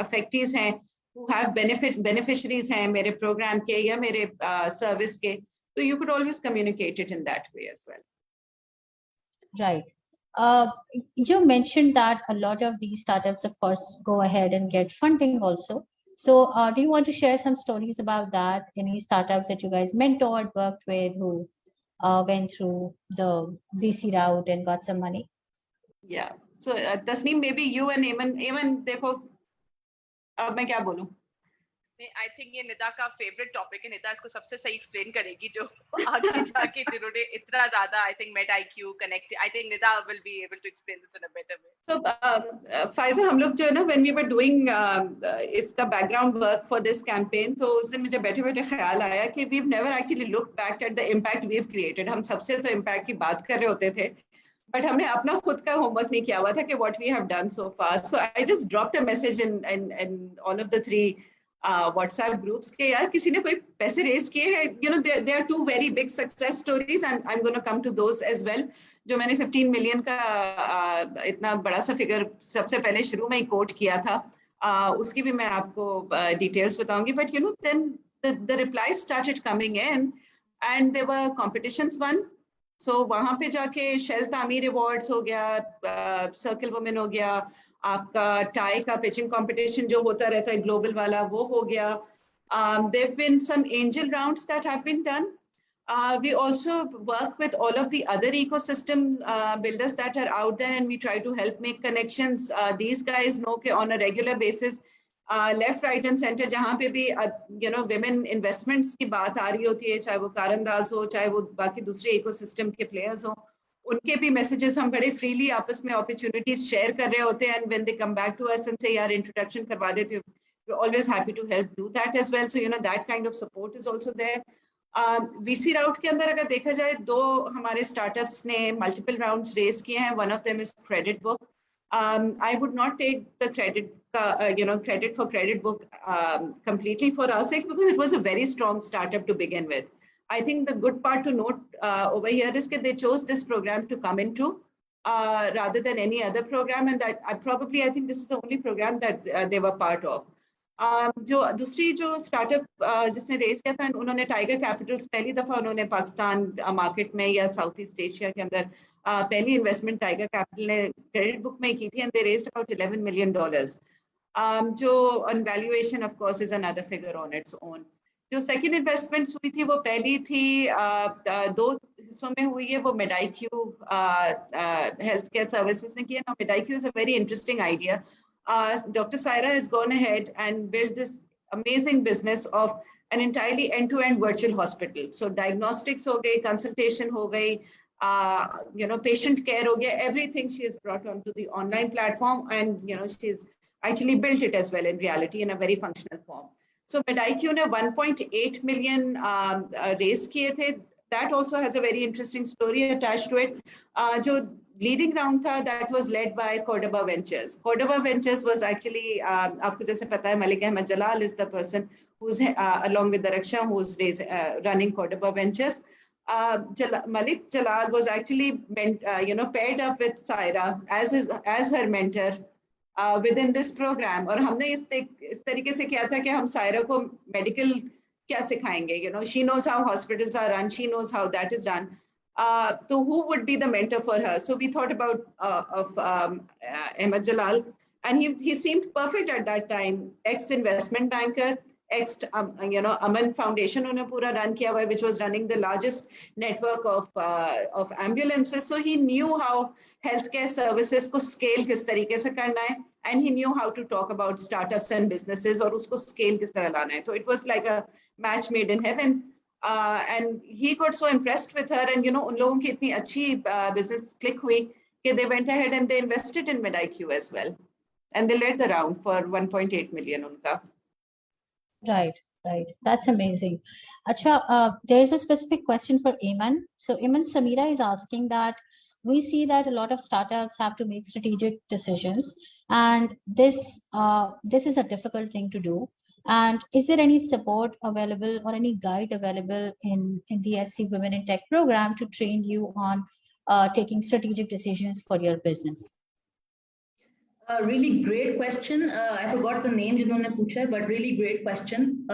अफेक्टीज हैं who have beneficiaries हैं मेरे प्रोग्राम के या मेरे सर्विस के, तो you could always communicate it in that way as well. Right. You mentioned that a lot of these startups, of course, go ahead and get funding also. So do you want to share some stories about that? Any startups that you guys mentored, worked with, who went through the VC route and got some money? Yeah. So Tasneem, maybe you and Aiman, देखो अब मैं क्या बोलूं? I think ये निदा का favourite topic है. निदा इसको सबसे सही एक्सप्लेन करेगी, जो आगे जाके जिन्होंने इतना ज्यादा I think met IQ connect. I think Nida will be able to explain this in a better way. So Faiza, हम लोग जो है ना, when we were doing इसका background work for this campaign, तो उससे मुझे बैठे बैठे ख्याल आया कि we've never actually looked back at the impact we've created. हम सबसे तो impact की बात कर रहे होते थे, but हमने अपना खुद का होमवर्क नहीं किया हुआ था कि what we have done so far. So I just dropped a message in all of the 3 WhatsApp groups के यार किसी ने कोई पैसे रेज किए हैं. there are 2 very big success stories. I'm going to come to those as well. जो मैंने 15 million का इतना बड़ा सा फिगर सबसे पहले शुरू में ही कोट किया था, उसकी भी मैं आपको डिटेल्स बताऊंगी. But then the replies started coming in and there were competitions won. So वहाँ पे जाके शेल तामीर अवार्ड्स हो गया, सर्कल वुमेन हो गया, आपका टाई का पिचिंग कंपटीशन जो होता रहता है ग्लोबल वाला वो हो गया. There have been some angel rounds that have been done. We also work with all of the other ecosystem builders that are out there and we try to help make connections. These guys know कि on a regular basis left right and centre जहाँ पे भी women investments की बात आ रही होती है, चाहे वो कारंदाज हो चाहे वो बाकी दूसरे इकोसिस्टम के प्लेयर्स हो, उनके भी मैसेजेस हम बड़े फ्रीली आपस में अपॉर्चुनिटीज शेयर कर रहे होते हैं. And when they come back to us and say यार इंट्रोडक्शन करवा देते हो, we are always happy to help do that as well. So that kind of support is also there. VC route के अंदर अगर देखा जाए, 2 हमारे स्टार्टअप्स ने मल्टीपल राउंड्स रेज किए हैं. One of them is credit book. I would not take the credit for credit book completely for our sake because it was a very strong startup to begin with. I think the good part to note over here is that they chose this program to come into rather than any other program, and that I think this is the only program that they were part of. जो दूसरी जो startup जिसने raise किया था, उन्होंने tiger Capitals पहली दफा उन्होंने पाकिस्तान मार्केट में या साउथ ईस्ट एशिया के अंदर पहली इन्वेस्टमेंट टाइगर कैपिटल ने क्रेडिट बुक में की थी and they raised about $11 million. जो on valuation of course is another figure on its own. जो सेकंड इन्वेस्टमेंट्स हुई थी वो पहली थी 2 हिस्सों में हुई है, वो मेडाइक्यू हेल्थ केयर सर्विसेज ने किया. MedAIQ is a very interesting idea. Dr. Saira has gone ahead and built this amazing business of an entirely end-to-end virtual hospital. So diagnostics हो गई, consultation हो गई, patient care हो गया, everything she has brought onto the online platform, and she's actually built it as well in reality in a very functional form. So MedIQ ने 1.8 million raise किए थे. That also has a very interesting story attached to it. जो leading round था, that was led by CodeGirls. CodeGirls was actually आपको जैसे पता है Malik Ahmed Jalal is the person who's along with the Raksha who's running CodeGirls. Malik Jalal was actually paired up with Saira as her mentor within this program. और हमने इस तरीके से किया था कि हम सायरा को medical क्या सिखाएंगे. She knows how hospitals are run, she knows how that is done. So who would be the mentor for her? So we thought about Ahmed Jalal, and he seemed perfect at that time. Ex-investment banker, Aman Foundation उन्होंने पूरा run किया हुआ, which was running the largest network of ambulances. So he knew how healthcare services को scale किस तरीके से करना है, and he knew how to talk about startups and businesses और उसको scale किस तरह लाना है. So it was like a match made in heaven. And he got so impressed with her, and उन लोगों की इतनी अच्छी business click हुई कि they went ahead and they invested in MedIQ as well, and they led the round for 1.8 million उनका. Right. That's amazing. Acha, there is a specific question for Aiman. So Aiman, Samira is asking that we see that a lot of startups have to make strategic decisions, and this is a difficult thing to do. And is there any support available or any guide available in the SC Women in Tech program to train you on taking strategic decisions for your business? Really great question. I forgot the name जिन्होंने पूछा है, but really great question.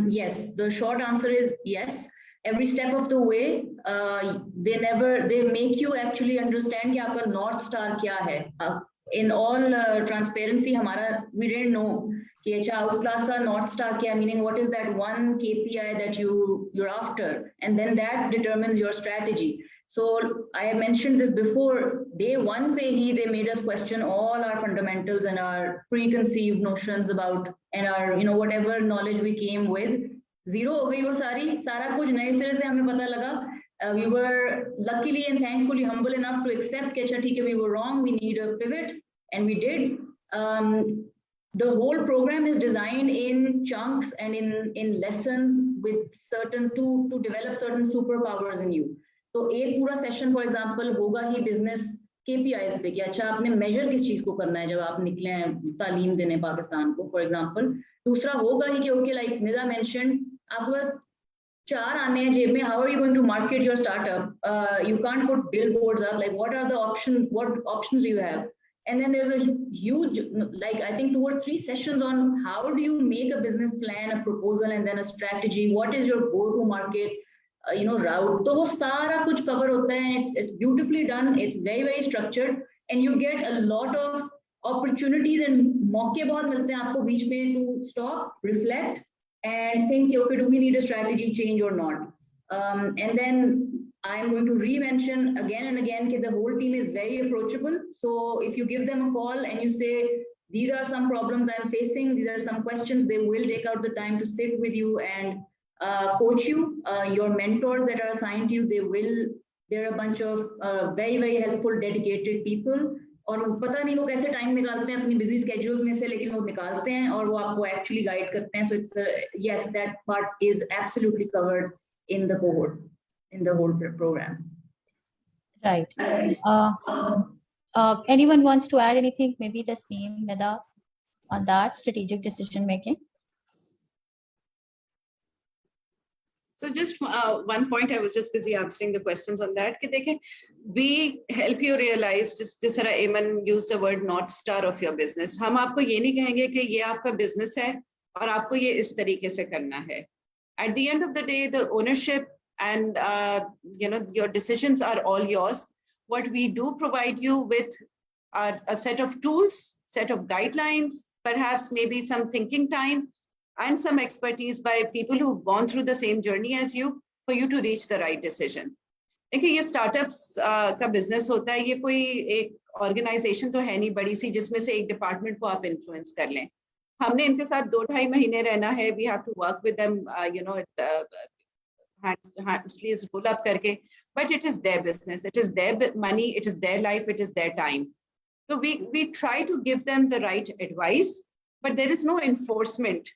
Yes, the short answer is yes. Every step of the way, they make you actually understand कि आपका North Star क्या है. In all transparency, we didn't know कि अच्छा outclass का North Star क्या, meaning what is that one KPI that you're after, and then that determines your strategy. So I mentioned this before. Day one पे they made us question all our fundamentals and our preconceived notions about, and our whatever knowledge we came with. Zero हो गई वो सारा कुछ नए सिरे से हमें पता लगा. We were luckily and thankfully humble enough to accept कि अच्छा ठीक है, we were wrong, we need a pivot, and we did. The whole program is designed in chunks and in lessons with certain to develop certain superpowers in you. तो एक पूरा session for example होगा ही business KPIs पे कि अच्छा आपने major किस चीज को करना है जब आप निकले हैं तालीम देने पाकिस्तान को फॉर एग्जांपल. दूसरा होगा ही कि ओके लाइक निदा मेंशन्ड, आपके पास 4 आने हैं जेब में, how are you going to market your startup, you can't put billboards up, like what are the option, what options do you have. And then there's a huge, like I think 2 or 3 sessions on how do you make a business plan, a proposal, and then a strategy. What is your go-to-market, route? तो वो सारा कुछ cover होता है. It's beautifully done. It's very very structured, and you get a lot of opportunities and मौके बहुत मिलते हैं आपको बीच में to stop, reflect, and think, okay, do we need a strategy change or not? And then I'm going to re-mention again and again that the whole team is very approachable. So if you give them a call and you say, these are some problems I'm facing, these are some questions, they will take out the time to sit with you and coach you. Your mentors that are assigned to you, they're a bunch of very, very helpful, dedicated people. और पता नहीं वो कैसे time निकालते हैं अपनी busy schedules में से, लेकिन वो निकालते हैं और वो आपको एक्चुअली गाइड करते हैं. So it's yes, that part is absolutely covered in the cohort, in the whole program. Right. Anyone wants to add anything? Maybe Tasneem, Nida, on that strategic decision making? So just one point, I was just busy answering the questions on that. We help you realize, just तरह Aiman used the word North Star of your business. हम आपको ये नहीं कहेंगे कि ये आपका business है और आपको ये इस तरीके से करना है. At the end of the day, the ownership and your decisions are all yours. What we do provide you with are a set of tools, set of guidelines, perhaps maybe some thinking time, and some expertise by people who've gone through the same journey as you for you to reach the right decision. देखिए ये startups का business होता है, ये कोई एक organization तो है नहीं बड़ी सी जिसमें से एक department को आप influence कर लें. हमने इनके साथ 2-2.5 महीने रहना है. We have to work with them, sleeves roll up करके. But it is their business, it is their money, it is their life, it is their time. So we try to give them the right advice, but there is no enforcement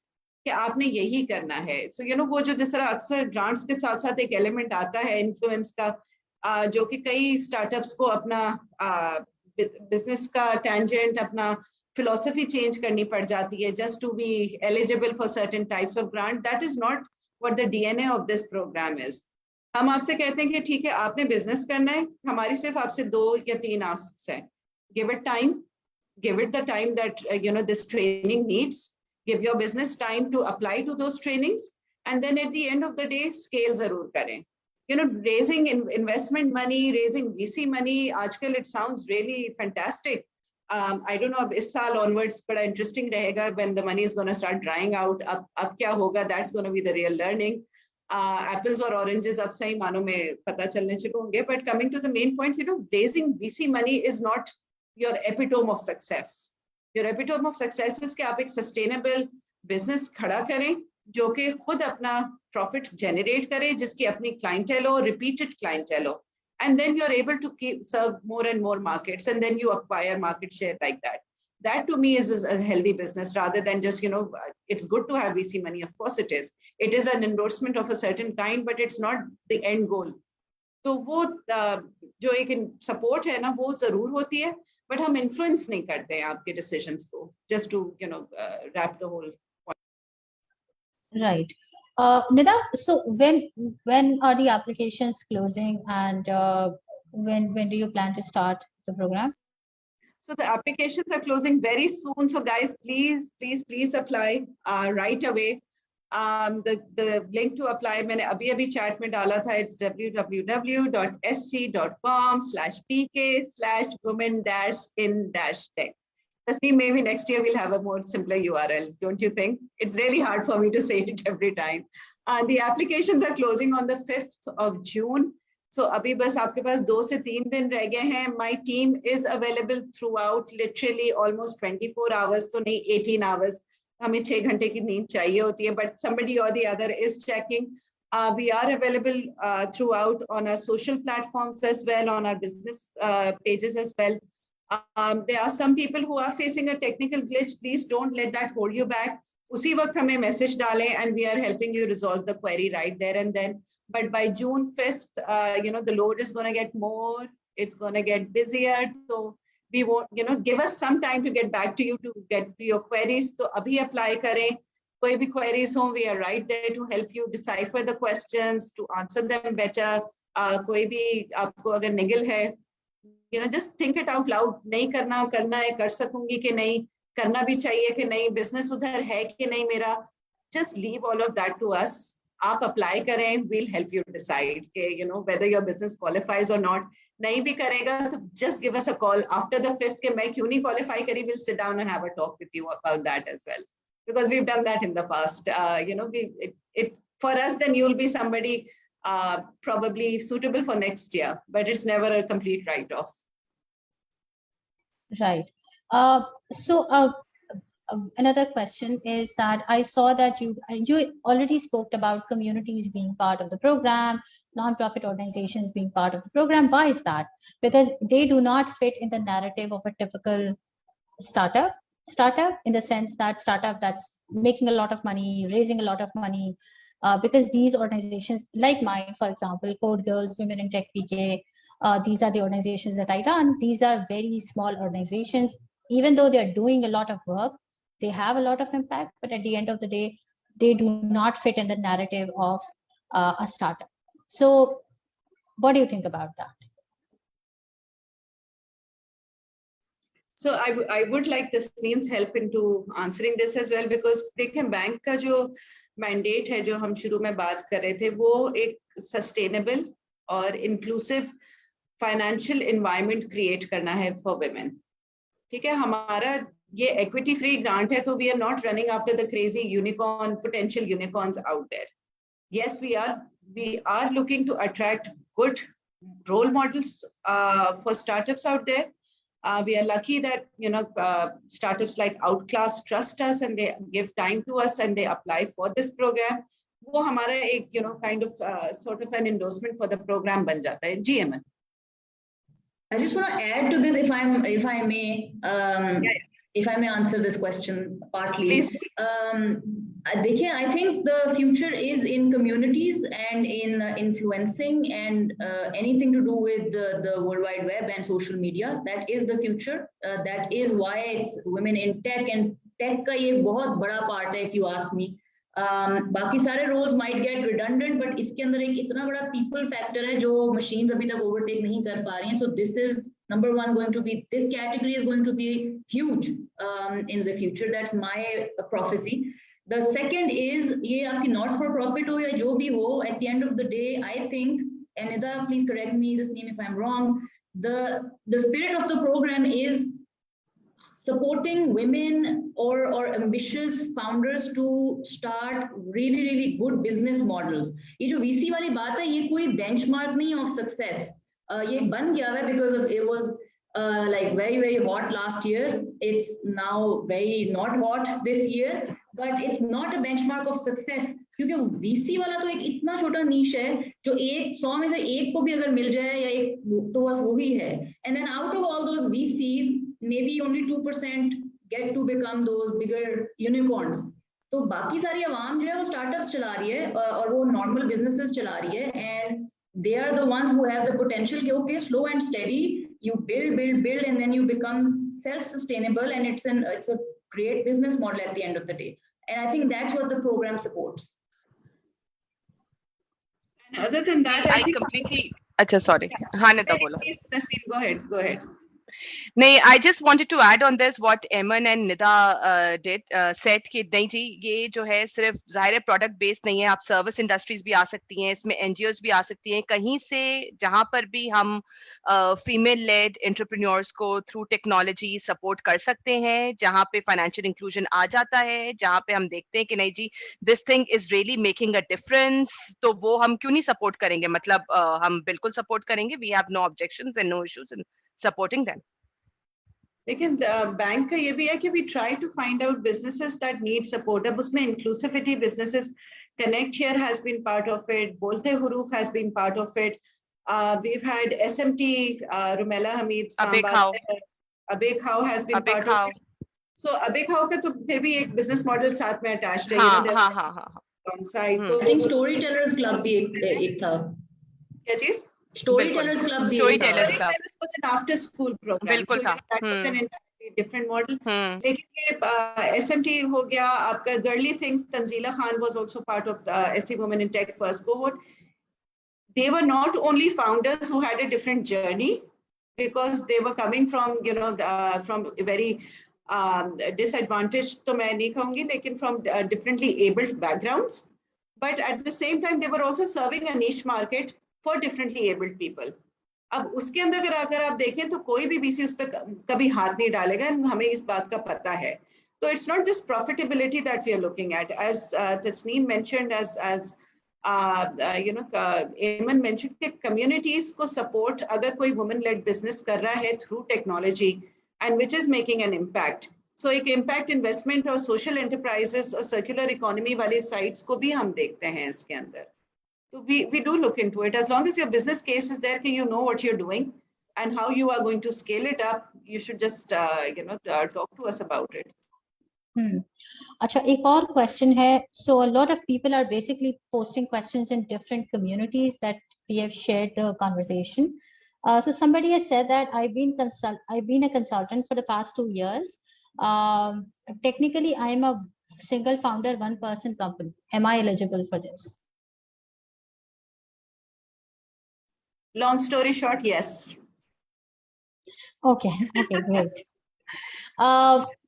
कि आपने यही करना है. So वो जो जिस तरह अक्सर ग्रांट्स के साथ साथ एक एलिमेंट आता है इन्फ्लुएंस का, जो कि कई स्टार्टअप्स को अपना बिजनेस का टेंजेंट, अपना फिलॉसफी चेंज करनी पड़ जाती है just to be eligible for certain types of grant. That is not what the DNA of this program is. हम आपसे कहते हैं कि ठीक है आपने बिजनेस करना है, हमारी सिर्फ आपसे 2 या 3 आस्क्स हैं. Give it time, give it the time that this training needs. Give your business time to apply to those trainings, and then at the end of the day, scale zarur karen. Raising investment money, raising VC money, aajkal it sounds really fantastic. I don't know, this saal onwards, but interesting rahega when the money is going to start drying out. Ab kya hoga? That's going to be the real learning. Apples or oranges, ab sahi mano mein pata chalne chalu honge. But coming to the main point, raising VC money is not your epitome of success. Your epitome of success is कि आप एक sustainable business खड़ा करें जो कि खुद अपना profit generate करे, जिसकी अपनी clientele हो, repeated clientele हो, and then you're able to serve more and more markets, and then you acquire market share like that. That to me is a healthy business rather than just, it's good to have VC money. Of course it is. It is an endorsement of a certain kind, but it's not the end goal. तो वो जो एक support है ना, वो जरूर होती है, but हम influence नहीं करते हैं आपके decisions को, just to, wrap the whole point. Right. Nida, so when are the applications closing, and when do you plan to start the program? So the applications are closing very soon. So guys, please apply right away. The link to apply मैंने अभी chat में डाला था. It's www.sc.com/pk/women-in-tech. Tasneem, maybe next year we'll have a more simpler URL, don't you think? It's really hard for me to say it every time. The applications are closing on the 5th of June. So अभी बस आपके पास 2 से 3 दिन रह गए हैं. My team is available throughout, literally almost 24 hours, तो नहीं 18 hours. हमें 6 घंटे की नींद चाहिए होती है, but somebody or the other is checking. We are available throughout on our social platforms as well, on our business pages as well. There are some people who are facing a technical glitch. Please don't let that hold you back. उसी वक्त हमें message डालें, and we are helping you resolve the query right there and then. But by June 5th, the load is going to get more. It's going to get busier. So we won't, give us some time to get back to you to get to your queries. So abhi apply kare. Koi bhi queries ho, we are right there to help you decipher the questions, to answer them better. Koi bhi aapko agar niggle hai, just think it out loud. Nahi karna hai, kar sakungi ke nahi, karna bhi chahiye ke nahi, business udhar hai ke nahi mera. Just leave all of that to us. आप apply करें, we'll help you decide whether your business qualifies or not. नहीं भी करेगा तो just give us a call after the 5th के मैं क्यों नहीं qualify करी, we'll sit down and have a talk with you about that as well, because we've done that in the past. For us, then you'll be somebody probably suitable for next year, but it's never a complete write-off. Right. Another question is that I saw that you already spoke about communities being part of the program, non-profit organizations being part of the program. Why is that? Because they do not fit in the narrative of a typical startup in the sense that startup that's making a lot of money, raising a lot of money, because these organizations like mine, for example, CodeGirls, WomenInTechPK, these are the organizations that I run. These are very small organizations. Even though they're doing a lot of work, they have a lot of impact, but at the end of the day, they do not fit in the narrative of a startup. So what do you think about that? So I would like Tasneem's help into answering this as well, because देखिए bank का जो mandate है जो हम शुरू में बात कर रहे थे, वो एक sustainable और inclusive financial environment create करना है for women. ठीक है, हमारा ये equity free grant है, तो we are not running after the crazy potential unicorns out there. Yes, we are looking to attract good role models for startups out there. We are lucky that startups like Outclass trust us and they give time to us and they apply for this program. वो हमारा एक kind of sort of an endorsement for the program बन जाता है. जी Aiman. I just want to add to this, if I may. If I may answer this question partly. Please. I think the future is in communities and in influencing and anything to do with the World Wide Web and social media. That is the future. That is why it's women in tech, and tech का ये बहुत बड़ा part है, if you ask me. बाकी सारे roles might get redundant, but इसके अंदर एक इतना बड़ा people factor है जो machines अभी तक overtake नहीं कर पा रही हैं. So this is number one going to be, this category is going to be huge in the future. That's my prophecy. The second is ये आपकी not for profit हो या जो भी हो, at the end of the day, I think, and Nida, please correct me, Tasneem, if I'm wrong, the spirit of the program is supporting women or ambitious founders to start really good business models. ये जो VC वाली बात है, ये कोई benchmark नहीं of success. ये बन गया है because of it was like very hot last year. It's now very not hot this year, but it's not a benchmark of success. क्योंकि VC वाला तो एक इतना छोटा नीश है जो 100 में से एक को भी अगर मिल जाए या एक तो बस वही है. And then out of all those VCs, maybe only 2% get to become those bigger unicorns. तो बाकी सारी आवाम जो है वो स्टार्टअप्स चला रही है और वो नॉर्मल बिजनेसेस चला रही है, and they are the ones who have the potential कि okay, slow and steady, you build and then you become self-sustainable, and it's a great business model at the end of the day. And I think that's what the program supports. And other than that, I completely. Acha, sorry. हाँ नेता बोलो. Please, Tasneem, go ahead. No, I just wanted to add on this what Aiman and Nida said कि नहीं जी, ये जो है सिर्फ ज़ाहिर है प्रोडक्ट बेस्ड नहीं है, आप सर्विस इंडस्ट्रीज भी आ सकती हैं, इसमें एनजीओज भी आ सकती हैं, कहीं से जहां पर भी हम फीमेल लेड एंटरप्रेन्योर्स को थ्रू टेक्नोलॉजी सपोर्ट कर सकते हैं, जहां पे फाइनेंशियल इंक्लूजन आ जाता है, जहां पे हम देखते हैं कि नहीं जी this thing is really making a difference, तो वो हम क्यों नहीं सपोर्ट करेंगे. मतलब हम बिल्कुल सपोर्ट करेंगे. We have no objections and no issues in supporting them. लेकिन बैंक का ये भी है कि we try to find out businesses that need support. अब उसमें inclusivity businesses, Connect Here has been part of it, Bolte Huruf has been part of it. We've had SMT, Rumela Hamid's Abekhao has been part of it. So Abekhao का तो फिर भी एक business model साथ में attached है. Alongside. I think Storytellers Club भी एक था. क्या चीज? Storytellers Club. This was an after school program. बिल्कुल था. That was an entirely different model. लेकिन ये SMT हो गया, आपका Girly Things, Tanzila Khan was also part of the SC Women in Tech first cohort. They were not only founders who had a different journey because they were coming from, from very disadvantaged, तो मैं नहीं कहूँगी, लेकिन from differently abled backgrounds. But at the same time, they were also serving a niche market for differently abled people. अब उसके अंदर अगर आप देखें तो कोई भी VC उस पर कभी हाथ नहीं डालेगा, हमें इस बात का पता है. So it's not just profitability that we are looking at, as Tasneem mentioned, as Aiman mentioned, कि communities को support अगर कोई women-led business कर रहा है through technology and which is making an impact. So एक impact investment और social enterprises और circular economy वाले sites को भी हम देखते हैं इसके अंदर. So we do look into it. As long as your business case is there, you know what you're doing and how you are going to scale it up, you should just talk to us about it. अच्छा, एक और question है. So a lot of people are basically posting questions in different communities that we have shared the conversation. So somebody has said that I've been a consultant for the past 2 years. Technically, I am a single founder, one person company. Am I eligible for this? Long story short, yes. Okay, great.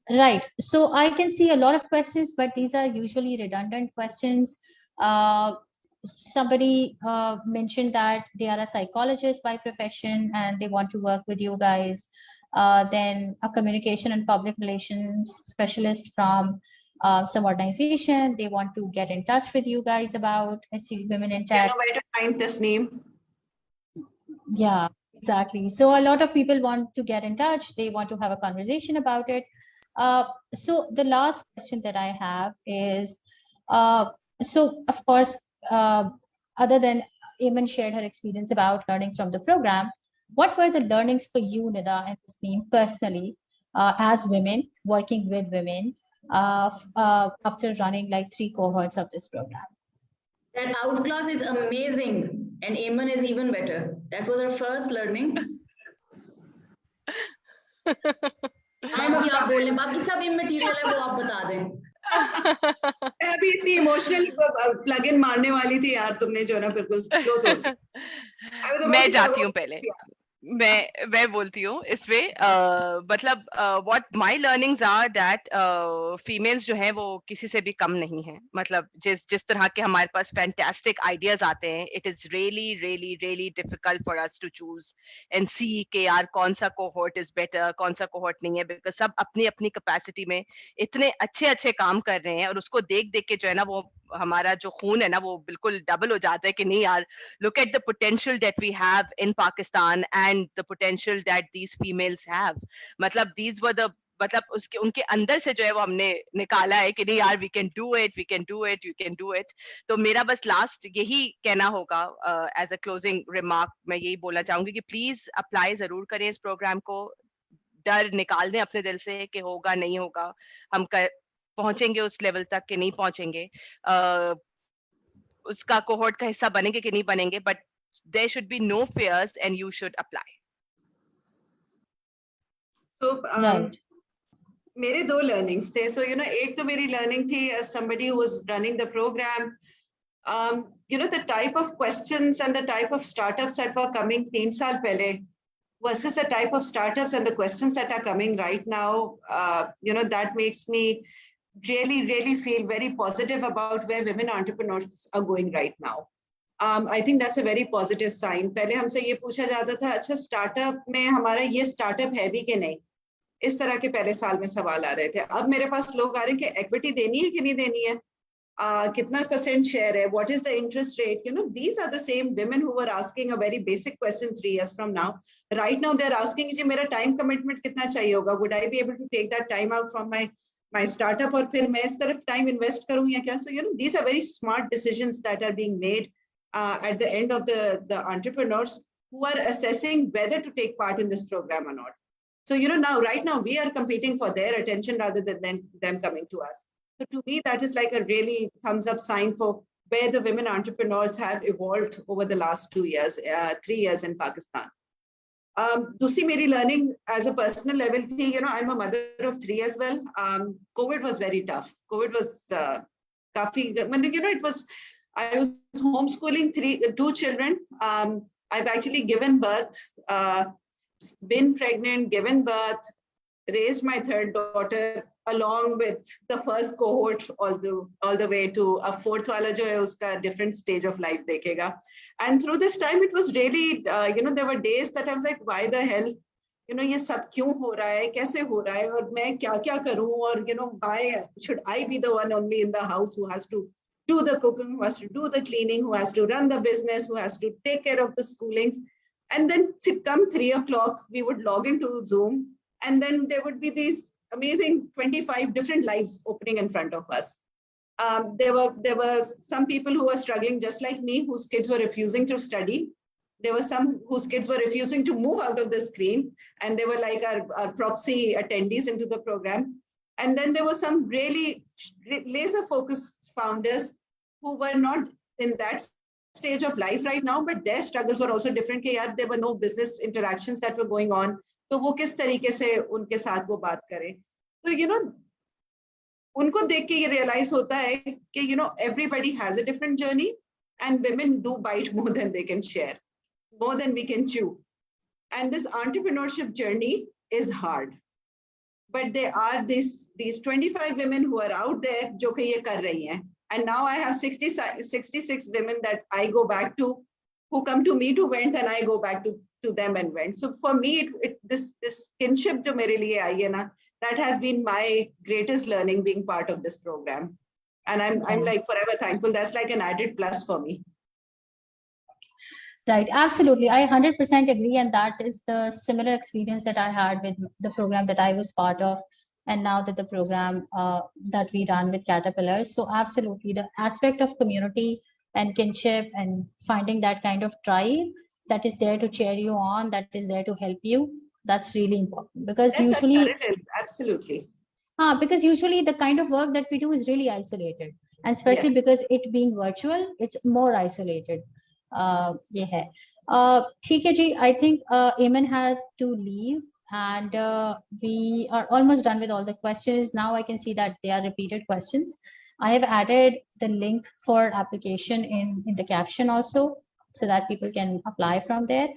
Right. So I can see a lot of questions, but these are usually redundant questions. Somebody mentioned that they are a psychologist by profession and they want to work with you guys. Then a communication and public relations specialist from some organization. They want to get in touch with you guys about SC Women in Tech. You know where to find Tasneem. Yeah, exactly. So a lot of people want to get in touch. They want to have a conversation about it. So the last question that I have is, so of course, other than Aiman shared her experience about learning from the program, what were the learnings for you, Nida and Tasneem, personally, as women, working with women, after running like 3 cohorts of this program? That outclass is amazing. And Aiman is even better. That was our first learning. I'm a बाकी सब immaterial है, वो आप बता दें. मैं अभी भी इतनी इमोशनल प्लग इन मारने वाली थी यार, तुमने जो ना बिल्कुल फ्लो तोड़ दी। मैं जाती हूँ पहले, मैं बोलती हूँ इसमें। मतलब what my learnings are that females जो हैं वो किसी से भी कम नहीं है। मतलब जिस तरह के हमारे पास फैंटास्टिक आइडियाज आते हैं, it is really really really difficult for us to choose and see के यार कौन सा कोहोर्ट इज बेटर, कौन सा कोहोर्ट नहीं है, बिकॉज सब अपनी अपनी कैपेसिटी में इतने अच्छे अच्छे काम कर रहे हैं, और उसको देख देख के जो है ना वो हमारा जो खून है ना वो बिल्कुल डबल हो जाता है कि नहीं यार, look at the potential that we have in Pakistan and the potential that these females have. मतलब these were the, मतलब उसके उनके अंदर से जो है वो हमने निकाला है कि नहीं यार, we can do it, we can do it, you can do it. तो मेरा बस लास्ट यही कहना होगा एज अ क्लोजिंग रिमार्क, मैं यही बोलना चाहूंगी कि प्लीज अप्लाई जरूर करें इस प्रोग्राम को, डर निकाल दें अपने दिल से कि होगा नहीं होगा, हम कर पहुंचेंगे उस लेवल तक कि नहीं पहुंचेंगे, उसका कोहोर्ट का हिस्सा बनेंगे कि नहीं बनेंगे, but there should be no fears and you should apply. So Right. मेरे दो learnings थे. So एक तो मेरी learning थी as somebody who was running the program. The type of questions and the type of startups that were coming 3 साल पहले versus the type of startups and the questions that are coming right now, that makes me really, really feel very positive about where women entrepreneurs are going right now. I think that's a very positive sign. पहले हमसे ये पूछा जाता था, अच्छा startup में हमारा ये स्टार्टअप है भी कि नहीं, इस तरह के पहले साल में सवाल आ रहे थे. अब मेरे पास लोग आ रहे हैं कि इक्विटी देनी है कि नहीं देनी है, कितना परसेंट शेयर है, what is the interest rate. These are the same women who were asking a very basic question 3 years from now. Right now they're asking जी मेरा time commitment कितना चाहिए होगा, would I be able to take that time out from my startup, और फिर मैं इस तरफ time invest करूं या क्या. So these are very smart decisions that are being made at the end of the entrepreneurs who are assessing whether to take part in this program or not. So right now we are competing for their attention rather than them coming to us. So to me that is like a really thumbs up sign for where the women entrepreneurs have evolved over the last 2 years, 3 years in Pakistan. दूसरी मेरी learning as a personal level थी, I'm a mother of 3 as well. COVID was very tough. COVID was काफी, it was, I was homeschooling 2 children. I've actually given birth, been pregnant, given birth, raised my third daughter along with the first cohort all the way to a fourth wala jo hai uska different stage of life dekhega. And through this time it was really, there were days that I was like, why the hell, ये सब क्यों हो रहा है, कैसे हो रहा है, और मैं क्या क्या करूं, और why should I be the one only in the house who has to do the cooking, who has to do the cleaning, who has to run the business, who has to take care of the schoolings. And then come 3 o'clock, we would log into Zoom, and then there would be these amazing 25 different lives opening in front of us. There were some people who were struggling just like me, whose kids were refusing to study. There were some whose kids were refusing to move out of the screen, and they were like our proxy attendees into the program. And then there were some really laser focused founders who were not in that stage of life right now, but their struggles were also different. There were no business interactions that were going on. तो वो किस तरीके से उनके साथ वो बात करें. तो उनको देख के ये realize होता है कि everybody has a different journey, and women do bite more than they can share, more than we can chew. And this entrepreneurship journey is hard. But there are these 25 women who are out there जो कि ये कर रही हैं. And now I have 66 women that I go back to, who come to me to vent, and I go back to them and vent. So for me, this kinship जो मेरे लिए आई है ना, that has been my greatest learning being part of this program. And I'm like forever thankful. That's like an added plus for me. Right, absolutely. I 100% agree. And that is the similar experience that I had with the program that I was part of. And now that the program that we run with CaterpillHERs. So absolutely, the aspect of community and kinship and finding that kind of tribe that is there to cheer you on, that is there to help you. That's really important, because That's usually, absolutely. Because usually the kind of work that we do is really isolated, and especially because it being virtual, it's more isolated. ये है. ठीक है जी. I think Aiman had to leave, and we are almost done with all the questions. Now I can see that they are repeated questions. I have added the link for application in the caption also, so that people can apply from there.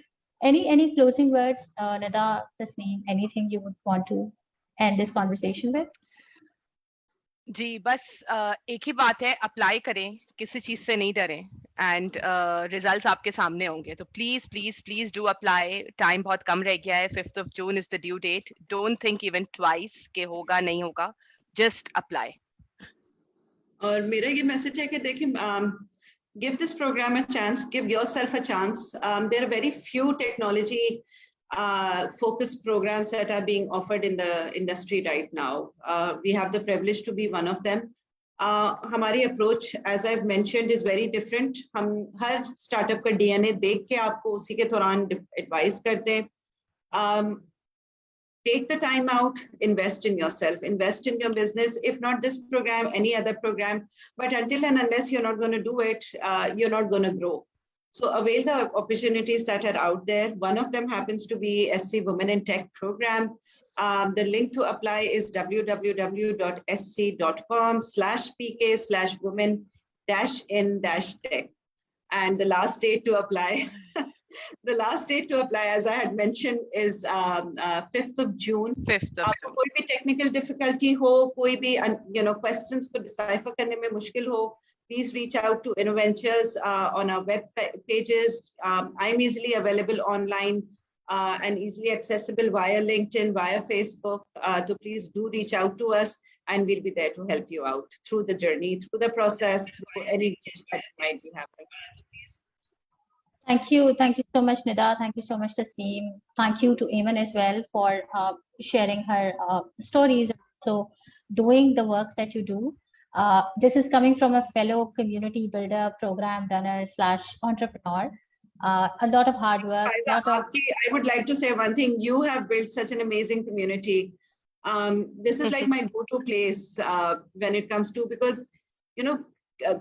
Any closing words, Nida, Tasneem, anything you would want to end this conversation with? जी बस एक ही बात है, apply करें, किसी चीज से नहीं डरें, and results आपके सामने होंगे, तो please please please do apply. Time बहुत कम रह गया है, 5th of June is the due date. Don't think even twice के होगा नहीं होगा, जस्ट अप्लाई. और मेरा ये मैसेज है कि देखिए, give this program a chance, give yourself a chance. There are very few technology focused programs that are being offered in the industry right now. We have the privilege to be one of them. हमारी approach, as I've mentioned, is very different. हम हर startup का DNA देख के आपको उसी के दौरान advise करते हैं. Take the time out, invest in yourself, invest in your business. If not this program, any other program. But until and unless you're not going to do it, you're not going to grow. So avail the opportunities that are out there. One of them happens to be SC Women in Tech program. The link to apply is www.sc.com/pk/women-in-tech. And the last date to apply, the last date to apply, as I had mentioned, is 5th of June. 5th of June. कोई भी technical difficulty हो, कोई भी questions को decipher करने में मुश्किल हो, please reach out to INNOVentures on our web pages. I'm easily available online and easily accessible via LinkedIn, via Facebook. So please do reach out to us, and we'll be there to help you out through the journey, through the process, through any glitch that might be happening. Thank you so much, Nida. Thank you so much, Tasneem. Thank you to Aiman as well for sharing her stories, so doing the work that you do. This is coming from a fellow community builder, program runner / entrepreneur. A lot of hard work. I would like to say one thing. You have built such an amazing community. This is like my go-to place when it comes to, because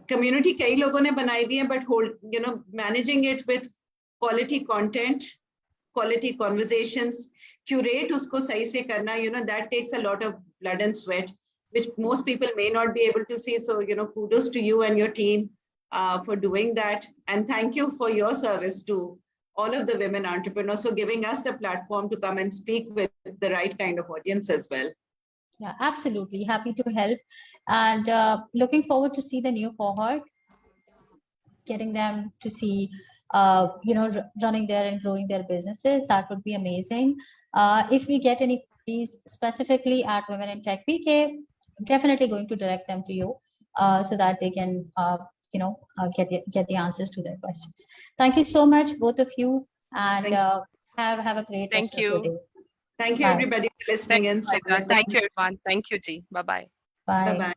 community कई लोगों ने बनाई हुई है, but managing it with quality content, quality conversations, curate उसको सही से करना, that takes a lot of blood and sweat, which most people may not be able to see. So kudos to you and your team for doing that, and thank you for your service to all of the women entrepreneurs for giving us the platform to come and speak with the right kind of audience as well. Yeah, absolutely. Happy to help, and looking forward to see the new cohort, getting them to see, running there and growing their businesses. That would be amazing. If we get any queries specifically at WomenInTechPK, definitely going to direct them to you so that they can, get the answers to their questions. Thank you so much, both of you, and have a great rest of your day. Thank you, everybody, for listening in. Thank you, everyone. Thank you, Ji. Bye-bye. Bye. Bye-bye.